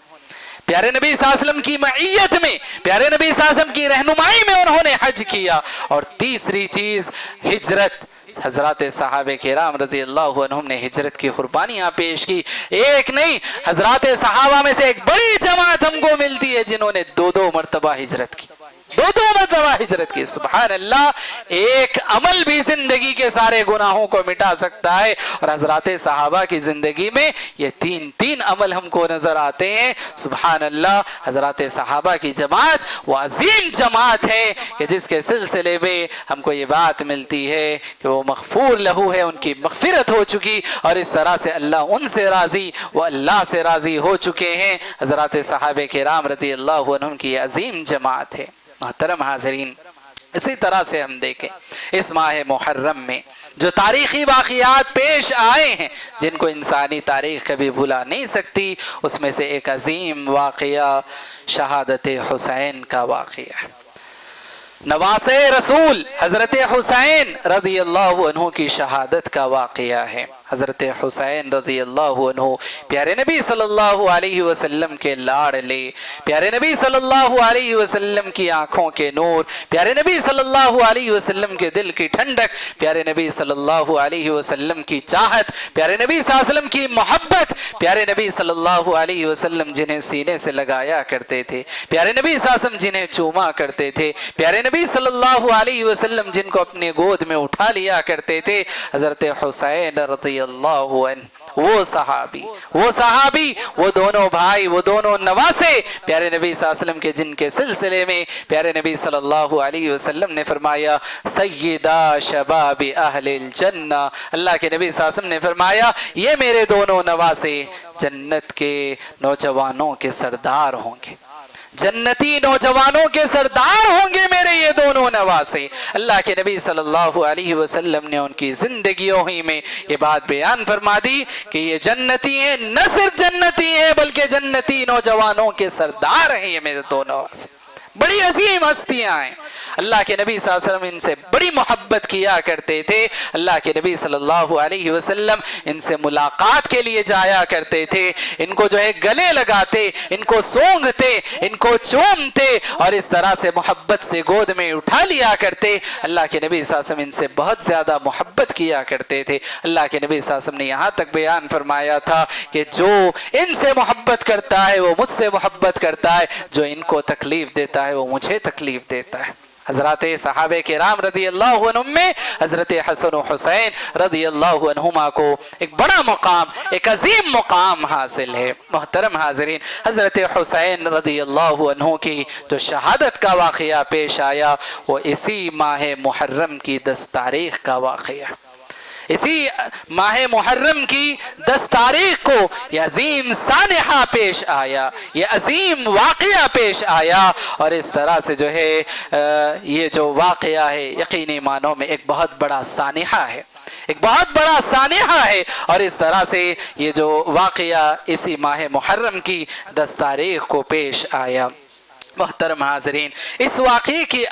پیارے نبی صلی اللہ علیہ وسلم کی معیت میں، پیارے نبی صلی اللہ علیہ وسلم کی رہنمائی میں انہوں نے حج کیا۔ اور تیسری چیز ہجرت، حضرات صحابہ کرام رضی اللہ عنہم نے ہجرت کی قربانیاں پیش کی۔ ایک نہیں، حضرات صحابہ میں سے ایک بڑی جماعت ہم کو ملتی ہے جنہوں نے دو مرتبہ ہجرت کی، دو مرتبہ ہجرت کی۔ سبحان اللہ، ایک عمل بھی زندگی کے سارے گناہوں کو مٹا سکتا ہے، اور حضرات صحابہ کی زندگی میں یہ تین عمل ہم کو نظر آتے ہیں۔ سبحان اللہ، حضرات صحابہ کی جماعت وہ عظیم جماعت ہے کہ جس کے سلسلے میں ہم کو یہ بات ملتی ہے کہ وہ مغفور لہو ہے، ان کی مغفرت ہو چکی، اور اس طرح سے اللہ ان سے راضی، وہ اللہ سے راضی ہو چکے ہیں۔ حضرات صحابہ کرام رضی اللہ عنہم کی یہ عظیم جماعت ہے۔ محترم حاضرین، اسی طرح سے ہم دیکھیں اس ماہ محرم میں جو تاریخی واقعات پیش آئے ہیں جن کو انسانی تاریخ کبھی بھلا نہیں سکتی، اس میں سے ایک عظیم واقعہ شہادت حسین کا واقعہ ہے۔ نواز رسول حضرت حسین رضی اللہ عنہ کی شہادت کا واقعہ ہے۔ حضرت حسین رضی اللہ عنہ پیارے نبی صلی اللہ علیہ وسلم کے لاڈلے، پیارے نبی صلی اللہ علیہ وسلم کی آنکھوں کے نور، پیارے نبی صلی اللہ علیہ وسلم کے دل کی ٹھنڈک، پیارے نبی صلی اللہ علیہ وسلم کی چاہت، پیارے نبی صلی اللہ علیہ وسلم کی محبت، پیارے نبی صلی اللہ علیہ وسلم جنہیں سینے سے لگایا کرتے تھے، پیارے نبی صلی اللہ علیہ وسلم جنہیں چوما کرتے تھے، پیارے نبی صلی اللہ علیہ وسلم جن کو اپنے گود میں اٹھا لیا کرتے تھے، حضرت حسین رضی اللہ عنہ، وہ صحابی، وہ دونوں بھائی، وہ دونوں نواسے پیارے نبی صلی اللہ علیہ وسلم کے، جن کے سلسلے میں پیارے نبی صلی اللہ علیہ وسلم نے فرمایا سیدہ شباب اہل الجنہ، اللہ کے نبی صلی اللہ علیہ وسلم نے فرمایا یہ میرے دونوں نواسے جنت کے نوجوانوں کے سردار ہوں گے، جنتی نوجوانوں کے سردار ہوں گے میرے یہ دونوں نواسے۔ اللہ کے نبی صلی اللہ علیہ وسلم نے ان کی زندگیوں ہی میں یہ بات بیان فرما دی کہ یہ جنتی ہیں، نہ صرف جنتی ہیں بلکہ جنتی نوجوانوں کے سردار ہیں یہ میرے دونوں نواسے۔ بڑی عظیم ہستیاں ہیں، اللہ کے نبی صلی اللہ علیہ وسلم ان سے بڑی محبت کیا کرتے تھے، اللہ کے نبی صلی اللہ علیہ وسلم ان سے ملاقات کے لیے جایا کرتے تھے، ان کو جو ہے گلے لگاتے، ان کو سونگھتے، ان کو چومتے، اور اس طرح سے محبت سے گود میں اٹھا لیا کرتے۔ اللہ کے نبی صلی اللہ علیہ وسلم ان سے بہت زیادہ محبت کیا کرتے تھے۔ اللہ کے نبی صلی اللہ علیہ وسلم نے یہاں تک بیان فرمایا تھا کہ جو ان سے محبت کرتا ہے وہ مجھ سے محبت کرتا ہے، جو ان کو تکلیف دیتا ہے وہ مجھے تکلیف دیتا ہے۔ حضرات صحابہ کرام رضی اللہ عنہم میں حضرت حسن و حسین رضی اللہ عنہما کو ایک بڑا مقام، ایک عظیم مقام حاصل ہے۔ محترم حاضرین، حضرت حسین رضی اللہ عنہ کی جو شہادت کا واقعہ پیش آیا وہ اسی ماہ محرم کی 10 تاریخ کا واقعہ، اسی ماہ محرم کی 10 تاریخ کو یہ عظیم سانحہ پیش آیا، یہ عظیم واقعہ پیش آیا، اور اس طرح سے جو ہے یہ جو واقعہ ہے یقینی معنوں میں ایک بہت بڑا سانحہ ہے، ایک بہت بڑا سانحہ ہے، اور اس طرح سے یہ جو واقعہ اسی ماہ محرم کی 10 تاریخ کو پیش آیا۔ محترم حاضرین، اس واقعے کی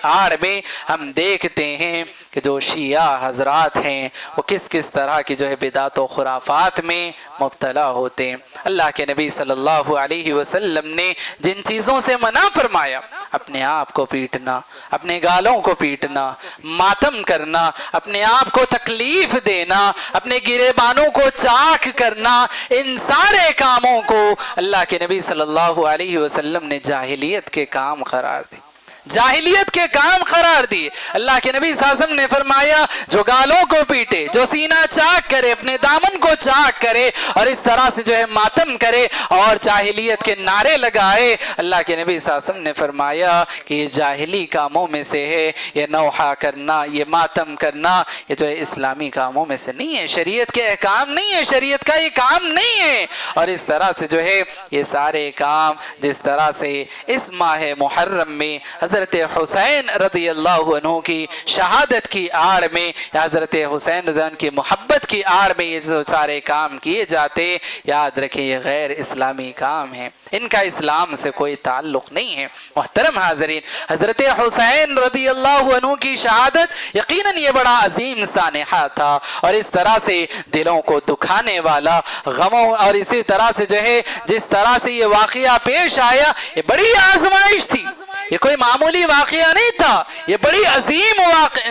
آڑ میں ہم دیکھتے ہیں کہ جو شیعہ حضرات ہیں وہ کس طرح کی جو ہے بدعت و خرافات میں مبتلا ہوتے ہیں۔ اللہ کے نبی صلی اللہ علیہ وسلم نے جن چیزوں سے منع فرمایا، اپنے آپ کو پیٹنا، اپنے گالوں کو پیٹنا، ماتم کرنا، اپنے آپ کو تکلیف دینا، اپنے گریبانوں کو چاک کرنا، ان سارے کاموں کو اللہ کے نبی صلی اللہ علیہ وسلم نے جاہلیت کے کام قرار دی، جاہلیت کے کام قرار دیے۔ اللہ کے نبی صلی اللہ علیہ وسلم نے فرمایا جو گالوں کو پیٹے، جو سینہ چاک کرے، اپنے دامن کو چاک کرے اور اس طرح سے جو ہے ماتم کرے اور جاہلیت کے نعرے لگائے، اللہ کے نبی صلی اللہ علیہ وسلم نے فرمایا کہ یہ جاہلی کاموں میں سے ہے، یہ نوحہ کرنا، یہ ماتم کرنا، یہ جو ہے اسلامی کاموں میں سے نہیں ہے، شریعت کے احکام نہیں ہے، شریعت کا یہ کام نہیں ہے۔ اور اس طرح سے جو ہے یہ سارے کام جس طرح سے اس ماہ محرم میں حضرت حسین رضی اللہ عنہ کی شہادت کی آڑ میں یا حضرت حسین رضی اللہ عنہ کی محبت کی آڑ میں یہ جو سارے کام کیے جاتے، یاد رکھیں یہ غیر اسلامی کام ہیں، ان کا اسلام سے کوئی تعلق نہیں ہے۔ محترم حاضرین، حضرت حسین رضی اللہ عنہ کی شہادت یقیناً یہ بڑا عظیم سانحہ تھا اور اس طرح سے دلوں کو دکھانے والا، غموں اور اسی طرح سے جو ہے جس طرح سے یہ واقعہ پیش آیا، یہ بڑی آزمائش تھی، یہ کوئی معمولی واقعہ نہیں تھا، یہ بڑی عظیم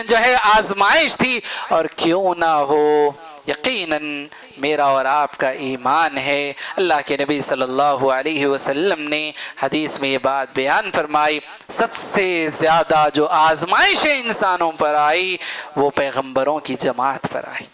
جو ہے آزمائش تھی۔ اور کیوں نہ ہو، یقیناً میرا اور آپ کا ایمان ہے، اللہ کے نبی صلی اللہ علیہ وسلم نے حدیث میں یہ بات بیان فرمائی، سب سے زیادہ جو آزمائشیں انسانوں پر آئی وہ پیغمبروں کی جماعت پر آئی،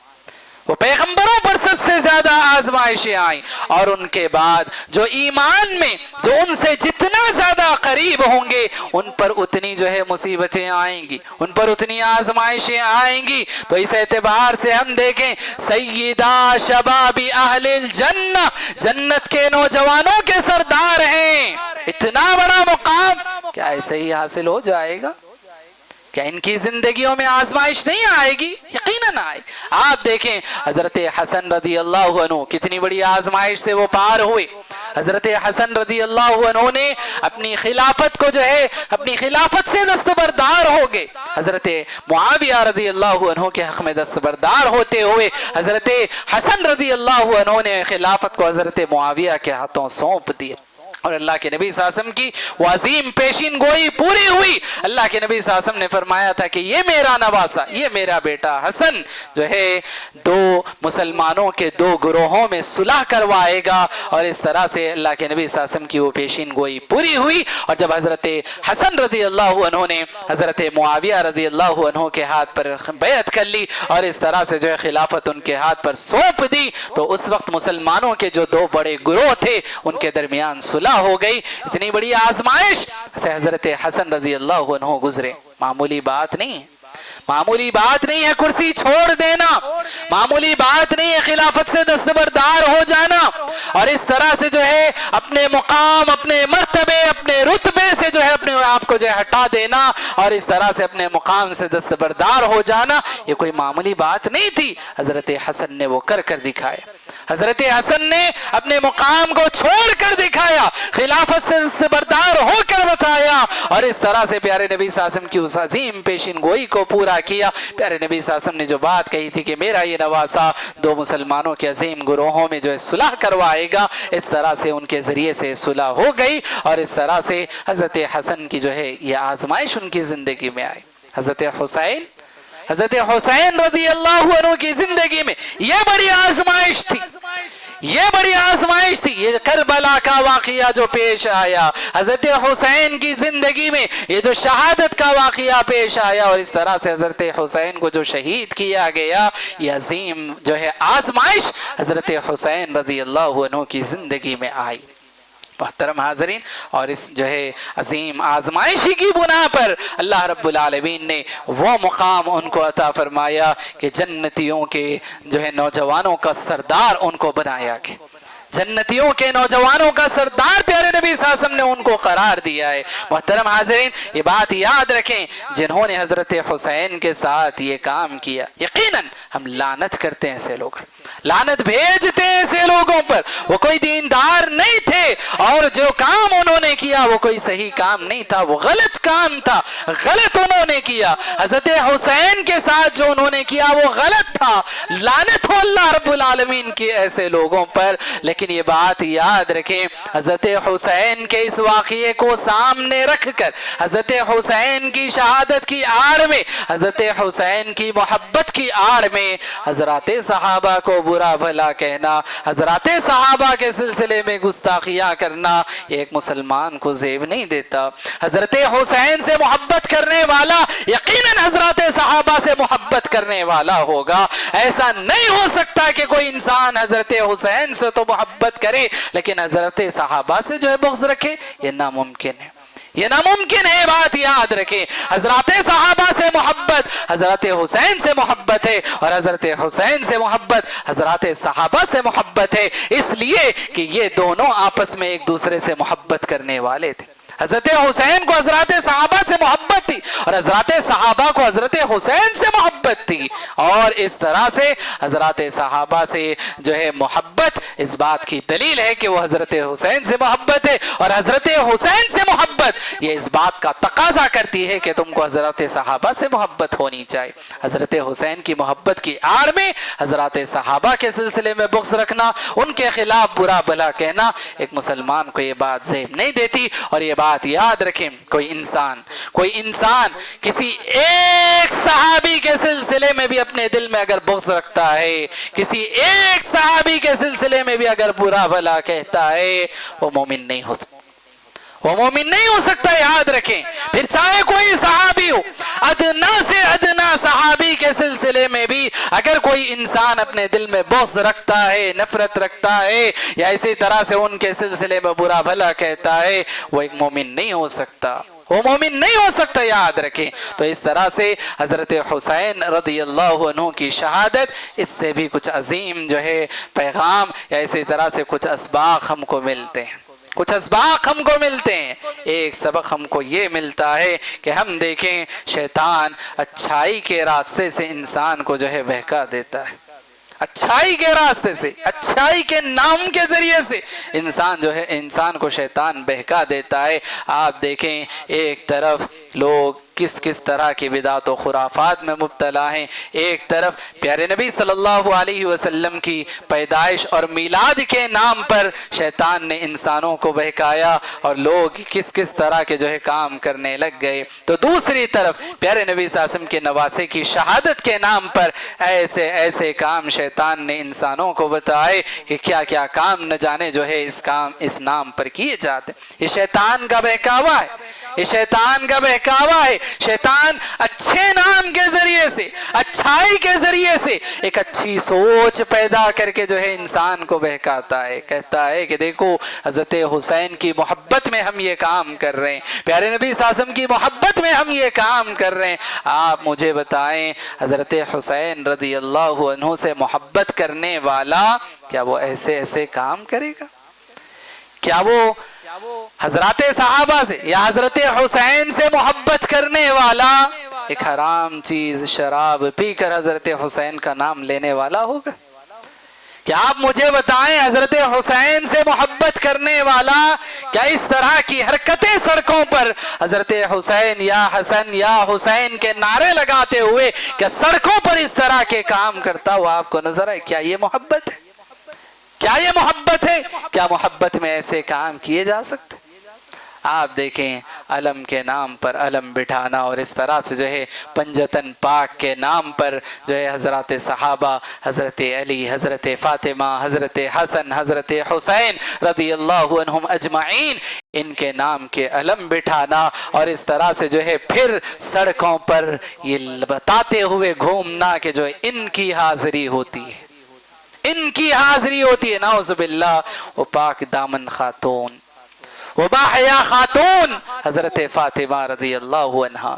وہ پیغمبروں پر سب سے زیادہ آزمائشیں آئیں، اور ان کے بعد جو ایمان میں جو ان سے جتنا زیادہ قریب ہوں گے ان پر اتنی جو ہے مصیبتیں آئیں گی، ان پر اتنی آزمائشیں آئیں گی۔ تو اس اعتبار سے ہم دیکھیں سیدہ شباب اہل الجنہ، جنت کے نوجوانوں کے سردار ہیں، اتنا بڑا مقام کیا ایسے ہی حاصل ہو جائے گا؟ کیا ان کی زندگیوں میں آزمائش نہیں آئے گی؟ یقیناً آئے۔ آپ دیکھیں حضرت حسن رضی اللہ عنہ کتنی بڑی آزمائش سے وہ پار ہوئے۔ حضرت حسن رضی اللہ عنہ نے اپنی خلافت کو جو ہے اپنی خلافت سے دستبردار ہو گئے، حضرت معاویہ رضی اللہ عنہ کے حق میں دستبردار ہوتے ہوئے حضرت حسن رضی اللہ عنہ نے خلافت کو حضرت معاویہ کے ہاتھوں سونپ دیا، اور اللہ کے نبی صلی اللہ علیہ وسلم کی وہ عظیم پیشین گوئی پوری ہوئی۔ اللہ کے نبی صلی اللہ علیہ وسلم نے فرمایا تھا کہ یہ میرا نواسا، یہ میرا بیٹا حسن جو ہے دو مسلمانوں کے دو گروہوں میں صلح کروائے گا، اور اس طرح سے اللہ کے نبی صلی اللہ علیہ وسلم کی وہ پیشین گوئی پوری ہوئی۔ اور جب حضرت حسن رضی اللہ عنہ نے حضرت معاویہ رضی اللہ عنہ کے ہاتھ پر بیعت کر لی اور اس طرح سے جو ہے خلافت ان کے ہاتھ پر سونپ دی، تو اس وقت مسلمانوں کے جو دو بڑے گروہ تھے ان کے درمیان صلح ہو گئی۔ اتنی بڑی آزمائش سے حضرت حسن رضی اللہ عنہ گزرے، معمولی بات نہیں ہے، معمولی بات نہیں ہے کرسی چھوڑ دینا، معمولی بات نہیں ہے خلافت سے دستبردار ہو جانا، اور اس طرح سے جو ہے اپنے مقام، اپنے مرتبے، اپنے رتبے سے جو ہے اپنے آپ کو جو ہے ہٹا دینا اور اس طرح سے اپنے مقام سے دستبردار ہو جانا، یہ کوئی معمولی بات نہیں تھی۔ حضرت حسن نے وہ کر دکھایا، حضرت حسن نے اپنے مقام کو چھوڑ کر دکھایا، خلافت سے دستبردار ہو کر بتایا، اور اس طرح سے پیارے نبی صلی اللہ علیہ وسلم کی اس عظیم پیشین گوئی کو پورا کیا۔ پیارے نبی صلی اللہ علیہ وسلم نے جو بات کہی تھی کہ میرا یہ نواسا دو مسلمانوں کے عظیم گروہوں میں جو ہے صلح کروائے گا، اس طرح سے ان کے ذریعے سے صلح ہو گئی، اور اس طرح سے حضرت حسن کی جو ہے یہ آزمائش ان کی زندگی میں آئی۔ حضرت حسین رضی اللہ عنہ کی زندگی میں یہ بڑی آزمائش تھی، یہ بڑی آزمائش تھی، یہ کربلا کا واقعہ جو پیش آیا، حضرت حسین کی زندگی میں یہ جو شہادت کا واقعہ پیش آیا، اور اس طرح سے حضرت حسین کو جو شہید کیا گیا، یہ عظیم جو ہے آزمائش حضرت حسین رضی اللہ عنہ کی زندگی میں آئی۔ محترم حاضرین، اور اس جو ہے عظیم آزمائشی کی بنا پر اللہ رب العالمین نے وہ مقام ان کو عطا فرمایا کہ جنتیوں کے جو ہے نوجوانوں کا سردار ان کو بنایا کہ جنتیوں کے نوجوانوں کا سردار پیارے نبی صلی اللہ علیہ وسلم نے ان کو قرار دیا ہے۔ محترم حاضرین، یہ بات یاد رکھیں، جنہوں نے حضرت حسین کے ساتھ یہ کام کیا، یقیناً ہم لعنت کرتے ہیں ایسے لوگ، لعنت بھیجتے ہیں ایسے لوگوں پر، وہ کوئی دیندار نہیں تھے، اور جو کام انہوں نے کیا وہ کوئی صحیح کام نہیں تھا، وہ غلط کام تھا، غلط انہوں نے کیا، حضرت حسین کے ساتھ جو انہوں نے کیا وہ غلط تھا، لعنت ہو اللہ رب العالمین کی ایسے لوگوں پر۔ لیکن یہ بات یاد رکھیں، حضرت حسین کے اس واقعے کو سامنے رکھ کر، حضرت حسین کی شہادت کی آڑ میں، حضرت حسین کی محبت کی آڑ میں حضرات صحابہ کو برا بھلا کہنا، حضرات صحابہ کے سلسلے میں گستاخیاں کرنا ایک مسلمان کو زیب نہیں دیتا۔ حضرت حسین سے محبت کرنے والا یقیناً حضرات صحابہ سے محبت کرنے والا ہوگا۔ ایسا نہیں ہو سکتا کہ کوئی انسان حضرت حسین سے تو محبت کرے لیکن حضرت صحابہ سے جو ہے بغض رکھے، یہ ناممکن ہے، یہ ناممکن ہے، بات یاد رکھیں۔ حضرات صحابہ سے محبت حضرت حسین سے محبت ہے، اور حضرت حسین سے محبت حضرات صحابہ سے محبت ہے، اس لیے کہ یہ دونوں آپس میں ایک دوسرے سے محبت کرنے والے تھے۔ حضرت حسین کو حضرات صحابہ سے محبت تھی اور حضرات صحابہ کو حضرت حسین سے محبت تھی، اور اس طرح سے حضرات صحابہ سے جو ہے محبت اس بات کی دلیل ہے کہ وہ حضرت حسین سے محبت ہے، اور حضرت حسین سے محبت یہ اس بات کا تقاضا کرتی ہے کہ تم کو حضرات صحابہ سے محبت ہونی چاہیے۔ حضرت حسین کی محبت کی آڑ میں حضرات صحابہ کے سلسلے میں بغض رکھنا، ان کے خلاف برا بھلا کہنا ایک مسلمان کو یہ بات زیب نہیں دیتی۔ اور یہ بات یاد رکھیں، کوئی انسان کسی ایک صحابی کے سلسلے میں بھی اپنے دل میں اگر بغض رکھتا ہے، کسی ایک صحابی کے سلسلے میں بھی اگر برا بھلا کہتا ہے، وہ مومن نہیں ہو سکتا، وہ مومن نہیں ہو سکتا، یاد رکھیں۔ پھر چاہے کوئی صحابی ہو، ادنا سے ادنا صحابی کے سلسلے میں بھی اگر کوئی انسان اپنے دل میں بغض رکھتا ہے، نفرت رکھتا ہے، یا اسی طرح سے ان کے سلسلے میں برا بھلا کہتا ہے، وہ ایک مومن نہیں ہو سکتا، وہ مومن نہیں ہو سکتا، یاد رکھیں۔ تو اس طرح سے حضرت حسین رضی اللہ عنہ کی شہادت، اس سے بھی کچھ عظیم جو ہے پیغام یا اسی طرح سے کچھ اسباق ہم کو ملتے ہیں، کچھ اسباق ہم کو ملتے ہیں۔ ایک سبق ہم کو یہ ملتا ہے کہ ہم دیکھیں شیطان اچھائی کے راستے سے انسان کو جو ہے بہکا دیتا ہے، اچھائی کے راستے سے، اچھائی کے نام کے ذریعے سے انسان جو ہے، انسان کو شیطان بہکا دیتا ہے۔ آپ دیکھیں ایک طرف لوگ کس طرح کی بدعات و خرافات میں مبتلا ہیں، ایک طرف پیارے نبی صلی اللہ علیہ وسلم کی پیدائش اور میلاد کے نام پر شیطان نے انسانوں کو بہکایا اور لوگ کس طرح کے جو ہے کام کرنے لگ گئے، تو دوسری طرف پیارے نبی صلی اللہ علیہ وسلم کے نواسے کی شہادت کے نام پر ایسے کام شیطان نے انسانوں کو بتائے کہ کیا کیا کام نہ جانے جو ہے اس نام پر کیے جاتے۔ یہ شیطان کا بہکاوا ہے، یہ شیطان کا بہکاوا ہے۔ شیطان اچھے نام کے ذریعے سے، اچھائی کے ذریعے سے ایک اچھی سوچ پیدا کر کے جو ہے انسان کو بہکاتا ہے، کہتا ہے کہ دیکھو حضرت حسین کی محبت میں ہم یہ کام کر رہے ہیں، پیارے نبی صلی اللہ علیہ وسلم کی محبت میں ہم یہ کام کر رہے ہیں، آپ مجھے بتائیں حضرت حسین رضی اللہ عنہ سے محبت کرنے والا کیا وہ ایسے کام کرے گا؟ کیا وہ حضرات صحابہ سے یا حضرت حسین سے محبت کرنے والا ایک حرام چیز شراب پی کر حضرت حسین کا نام لینے والا ہوگا؟ کیا آپ مجھے بتائیں حضرت حسین سے محبت کرنے والا کیا اس طرح کی حرکتیں سڑکوں پر حضرت حسین یا حسن یا حسین کے نعرے لگاتے ہوئے کیا سڑکوں پر اس طرح کے کام کرتا ہوا آپ کو نظر آئے؟ کیا یہ محبت ہے؟ کیا یہ محبت ہے؟ کیا محبت میں ایسے کام کیے جا سکتے؟ آپ دیکھیں علم کے نام پر علم بٹھانا اور اس طرح سے جو ہے پنجتن پاک کے نام پر جو ہے حضرات صحابہ، حضرت علی، حضرت فاطمہ، حضرت حسن، حضرت حسین رضی اللہ عنہم اجمعین، ان کے نام کے علم بٹھانا اور اس طرح سے جو ہے پھر سڑکوں پر یہ بتاتے ہوئے گھومنا کہ جو ان کی حاضری ہوتی ہے، ان کی حاضری ہوتی ہے، نعوذ باللہ، وہ پاک دامن خاتون، وہ باحیا خاتون حضرت فاطمہ رضی اللہ عنہا،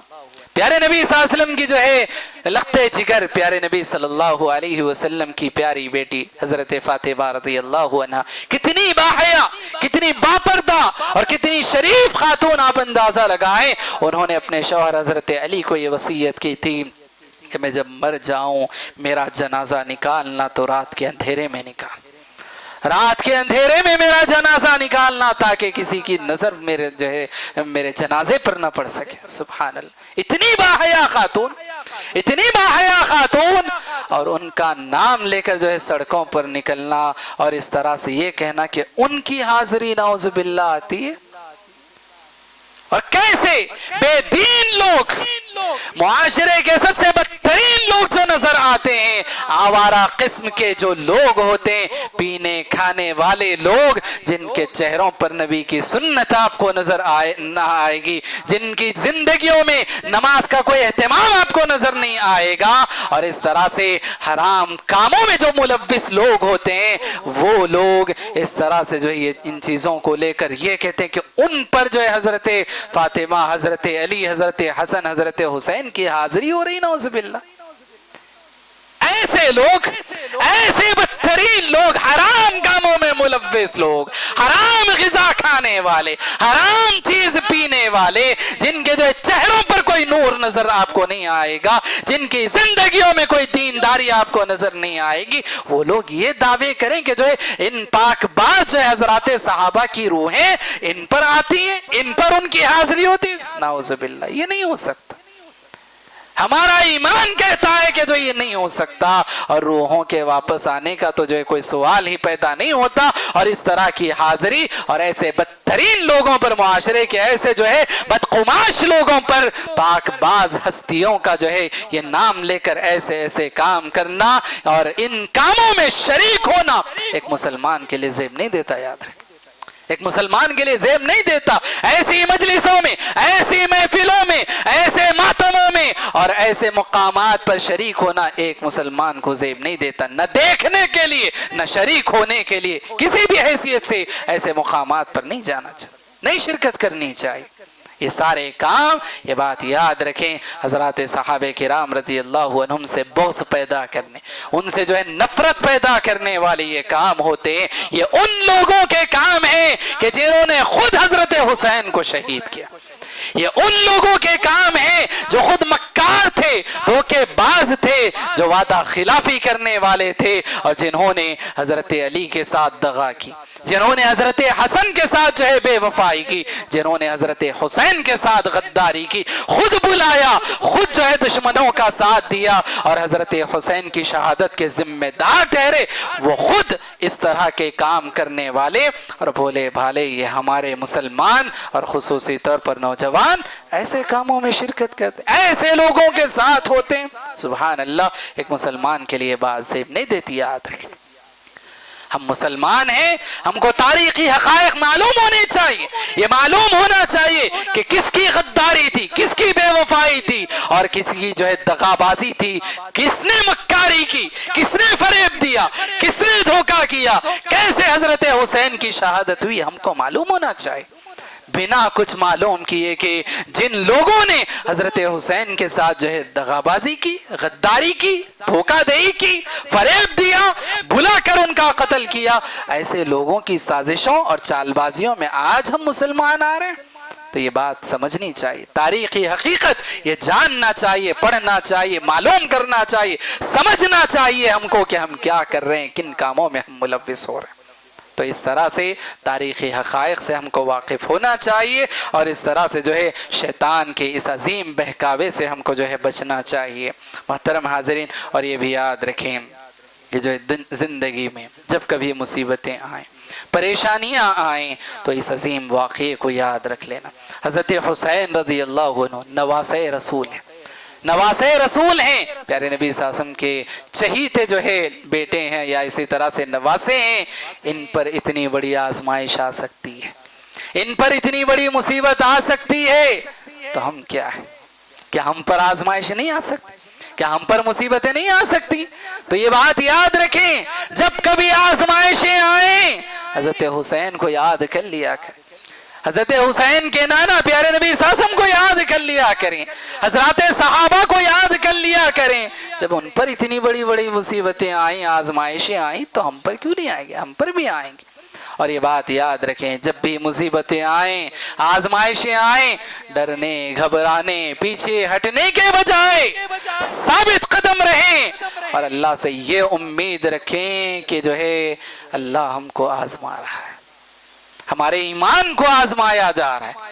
پیارے نبی صلی اللہ علیہ وسلم کی جو ہے لختے جگر، پیارے نبی صلی اللہ علیہ وسلم کی پیاری بیٹی حضرت فاطمہ رضی اللہ عنہا، کتنی باحیا، کتنی باپردہ اور کتنی شریف خاتون، آپ اندازہ لگائیں۔ انہوں نے اپنے شوہر حضرت علی کو یہ وصیت کی تھی کہ میں جب مر جاؤں میرا جنازہ نکالنا تو رات کے اندھیرے میں نکال، رات کے اندھیرے میں میرا جنازہ نکالنا تاکہ کسی کی نظر میرے جو ہے میرے جنازے پر نہ پڑ سکے۔ سبحان اللہ، اتنی باحیا خاتون، اتنی باحیا خاتون، اور ان کا نام لے کر جو ہے سڑکوں پر نکلنا اور اس طرح سے یہ کہنا کہ ان کی حاضری نعوذ باللہ آتی ہے۔ اور کیسے بے دین لوگ، معاشرے کے سب سے بدترین لوگ جو نظر آتے ہیں، آوارہ قسم کے جو لوگ ہوتے ہیں، پینے کھانے والے لوگ، جن کے چہروں پر نبی کی سنت آپ کو نظر نہ آئے گی، جن کی زندگیوں میں نماز کا کوئی اہتمام آپ کو نظر نہیں آئے گا، اور اس طرح سے حرام کاموں میں جو ملوث لوگ ہوتے ہیں، وہ لوگ اس طرح سے جو ہے ان چیزوں کو لے کر یہ کہتے ہیں کہ ان پر جو ہے حضرت فاطمہ، حضرت علی، حضرت حسن، حضرت حسین کی حاضری ہو رہی نعوذ باللہ۔ ایسے لوگ، ایسے بدترین لوگ، حرام کاموں میں ملوث لوگ، حرام غذا کھانے والے، حرام چیز پینے والے، جن کے جو چہروں پر کوئی نور نظر آپ کو نہیں آئے گا، جن کی زندگیوں میں کوئی دینداری آپ کو نظر نہیں آئے گی، وہ لوگ یہ دعوے کریں کہ جو ہے ان پاک باز جو ہے حضرات صحابہ کی روحیں ان پر آتی ہیں، ان پر ان کی حاضری ہوتی ہے، نعوذ باللہ، یہ نہیں ہو سکتا۔ ہمارا ایمان کہتا ہے کہ جو یہ نہیں ہو سکتا، اور روحوں کے واپس آنے کا تو جو ہے کوئی سوال ہی پیدا نہیں ہوتا، اور اس طرح کی حاضری اور ایسے بدترین لوگوں پر، معاشرے کے ایسے جو ہے بدقماش لوگوں پر، پاک باز ہستیوں کا جو ہے یہ نام لے کر ایسے ایسے کام کرنا اور ان کاموں میں شریک ہونا ایک مسلمان کے لیے زیب نہیں دیتا، یاد رکھیں، ایک مسلمان کے لیے زیب نہیں دیتا۔ ایسی مجلسوں میں، ایسی محفلوں میں، ایسے ماتموں میں اور ایسے مقامات پر شریک ہونا ایک مسلمان کو زیب نہیں دیتا، نہ دیکھنے کے لیے نہ شریک ہونے کے لیے، کسی بھی حیثیت سے ایسے مقامات پر نہیں جانا چاہیے، نہیں شرکت کرنی چاہیے۔ یہ سارے کام، یہ بات یاد رکھیں، حضرات صحابہ کرام رضی اللہ عنہم سے بغض پیدا کرنے، ان سے جو ہے نفرت پیدا کرنے والے یہ کام ہوتے ہیں، یہ ان لوگوں کے کام ہیں کہ جنہوں نے خود حضرت حسین کو شہید کیا، یہ ان لوگوں کے کام ہیں جو خود مکار تھے، دھوکے باز تھے، جو وعدہ خلافی کرنے والے تھے، اور جنہوں نے حضرت علی کے ساتھ دغا کی، جنہوں نے حضرت حسن کے ساتھ جو ہے بے وفائی کی، جنہوں نے حضرت حسین کے ساتھ غداری کی، خود بلایا، خود جو ہے دشمنوں کا ساتھ دیا اور حضرت حسین کی شہادت کے ذمہ دار ٹھہرے، وہ خود اس طرح کے کام کرنے والے اور بھولے بھالے یہ ہمارے مسلمان اور خصوصی طور پر نوجوان ایسے کاموں میں شرکت کرتے، ایسے لوگوں کے ساتھ ہوتے ہیں۔ سبحان اللہ، ایک مسلمان کے لیے بات زیب نہیں دیتی، یاد رکھیں۔ ہم مسلمان ہیں، ہم کو تاریخی حقائق معلوم ہونے چاہیے، یہ معلوم ہونا چاہیے کہ کس کی غداری تھی، کس کی بے وفائی تھی اور کس کی جو ہے دغابازی تھی، کس نے مکاری کی، کس نے فریب دیا، کس نے دھوکہ کیا، کیسے حضرت حسین کی شہادت ہوئی، ہم کو معلوم ہونا چاہیے۔ بنا کچھ معلوم کیے کہ جن لوگوں نے حضرت حسین کے ساتھ جو ہے دغابازی کی، غداری کی، دھوکہ دہی کی، فریب دیا، بلا کر ان کا قتل کیا، ایسے لوگوں کی سازشوں اور چال بازیوں میں آج ہم مسلمان آ رہے ہیں۔ تو یہ بات سمجھنی چاہیے، تاریخی حقیقت یہ جاننا چاہیے، پڑھنا چاہیے، معلوم کرنا چاہیے، سمجھنا چاہیے ہم کو کہ ہم کیا کر رہے ہیں، کن کاموں میں ہم ملوث ہو رہے ہیں۔ تو اس طرح سے تاریخی حقائق سے ہم کو واقف ہونا چاہیے، اور اس طرح سے جو ہے شیطان کے اس عظیم بہکاوے سے ہم کو جو ہے بچنا چاہیے۔ محترم حاضرین، اور یہ بھی یاد رکھیں کہ جو زندگی میں جب کبھی مصیبتیں آئیں، پریشانیاں آئیں، تو اس عظیم واقعے کو یاد رکھ لینا۔ حضرت حسین رضی اللہ عنہ نواسۂ رسول ہیں، نواسۂ رسول ہیں، پیارے نبی صلی اللہ علیہ وسلم کے چہیتے جو ہے بیٹے ہیں یا اسی طرح سے نواسے ہیں، ان پر اتنی بڑی آزمائش آ سکتی ہے، ان پر اتنی بڑی مصیبت آ سکتی ہے، تو ہم کیا ہے؟ کیا ہم پر آزمائش نہیں آ سکتی؟ کیا ہم پر مصیبتیں نہیں آ سکتی؟ تو یہ بات یاد رکھیں، جب کبھی آزمائشیں آئیں حضرت حسین کو یاد کر لیا کریں، حضرت حسین کے نانا پیارے نبی صلی اللہ علیہ وسلم کو یاد کر لیا کریں، حضرات صحابہ کو یاد کر لیا کریں۔ جب ان پر اتنی بڑی بڑی مصیبتیں آئیں، آزمائشیں آئیں، تو ہم پر کیوں نہیں آئیں گے؟ ہم پر بھی آئیں گے۔ اور یہ بات یاد رکھیں، جب بھی مصیبتیں آئیں، آزمائشیں آئیں، ڈرنے گھبرانے پیچھے ہٹنے کے بجائے ثابت قدم رہیں اور اللہ سے یہ امید رکھیں کہ جو ہے اللہ ہم کو آزما رہا ہے، ہمارے ایمان کو آزمایا جا رہا ہے،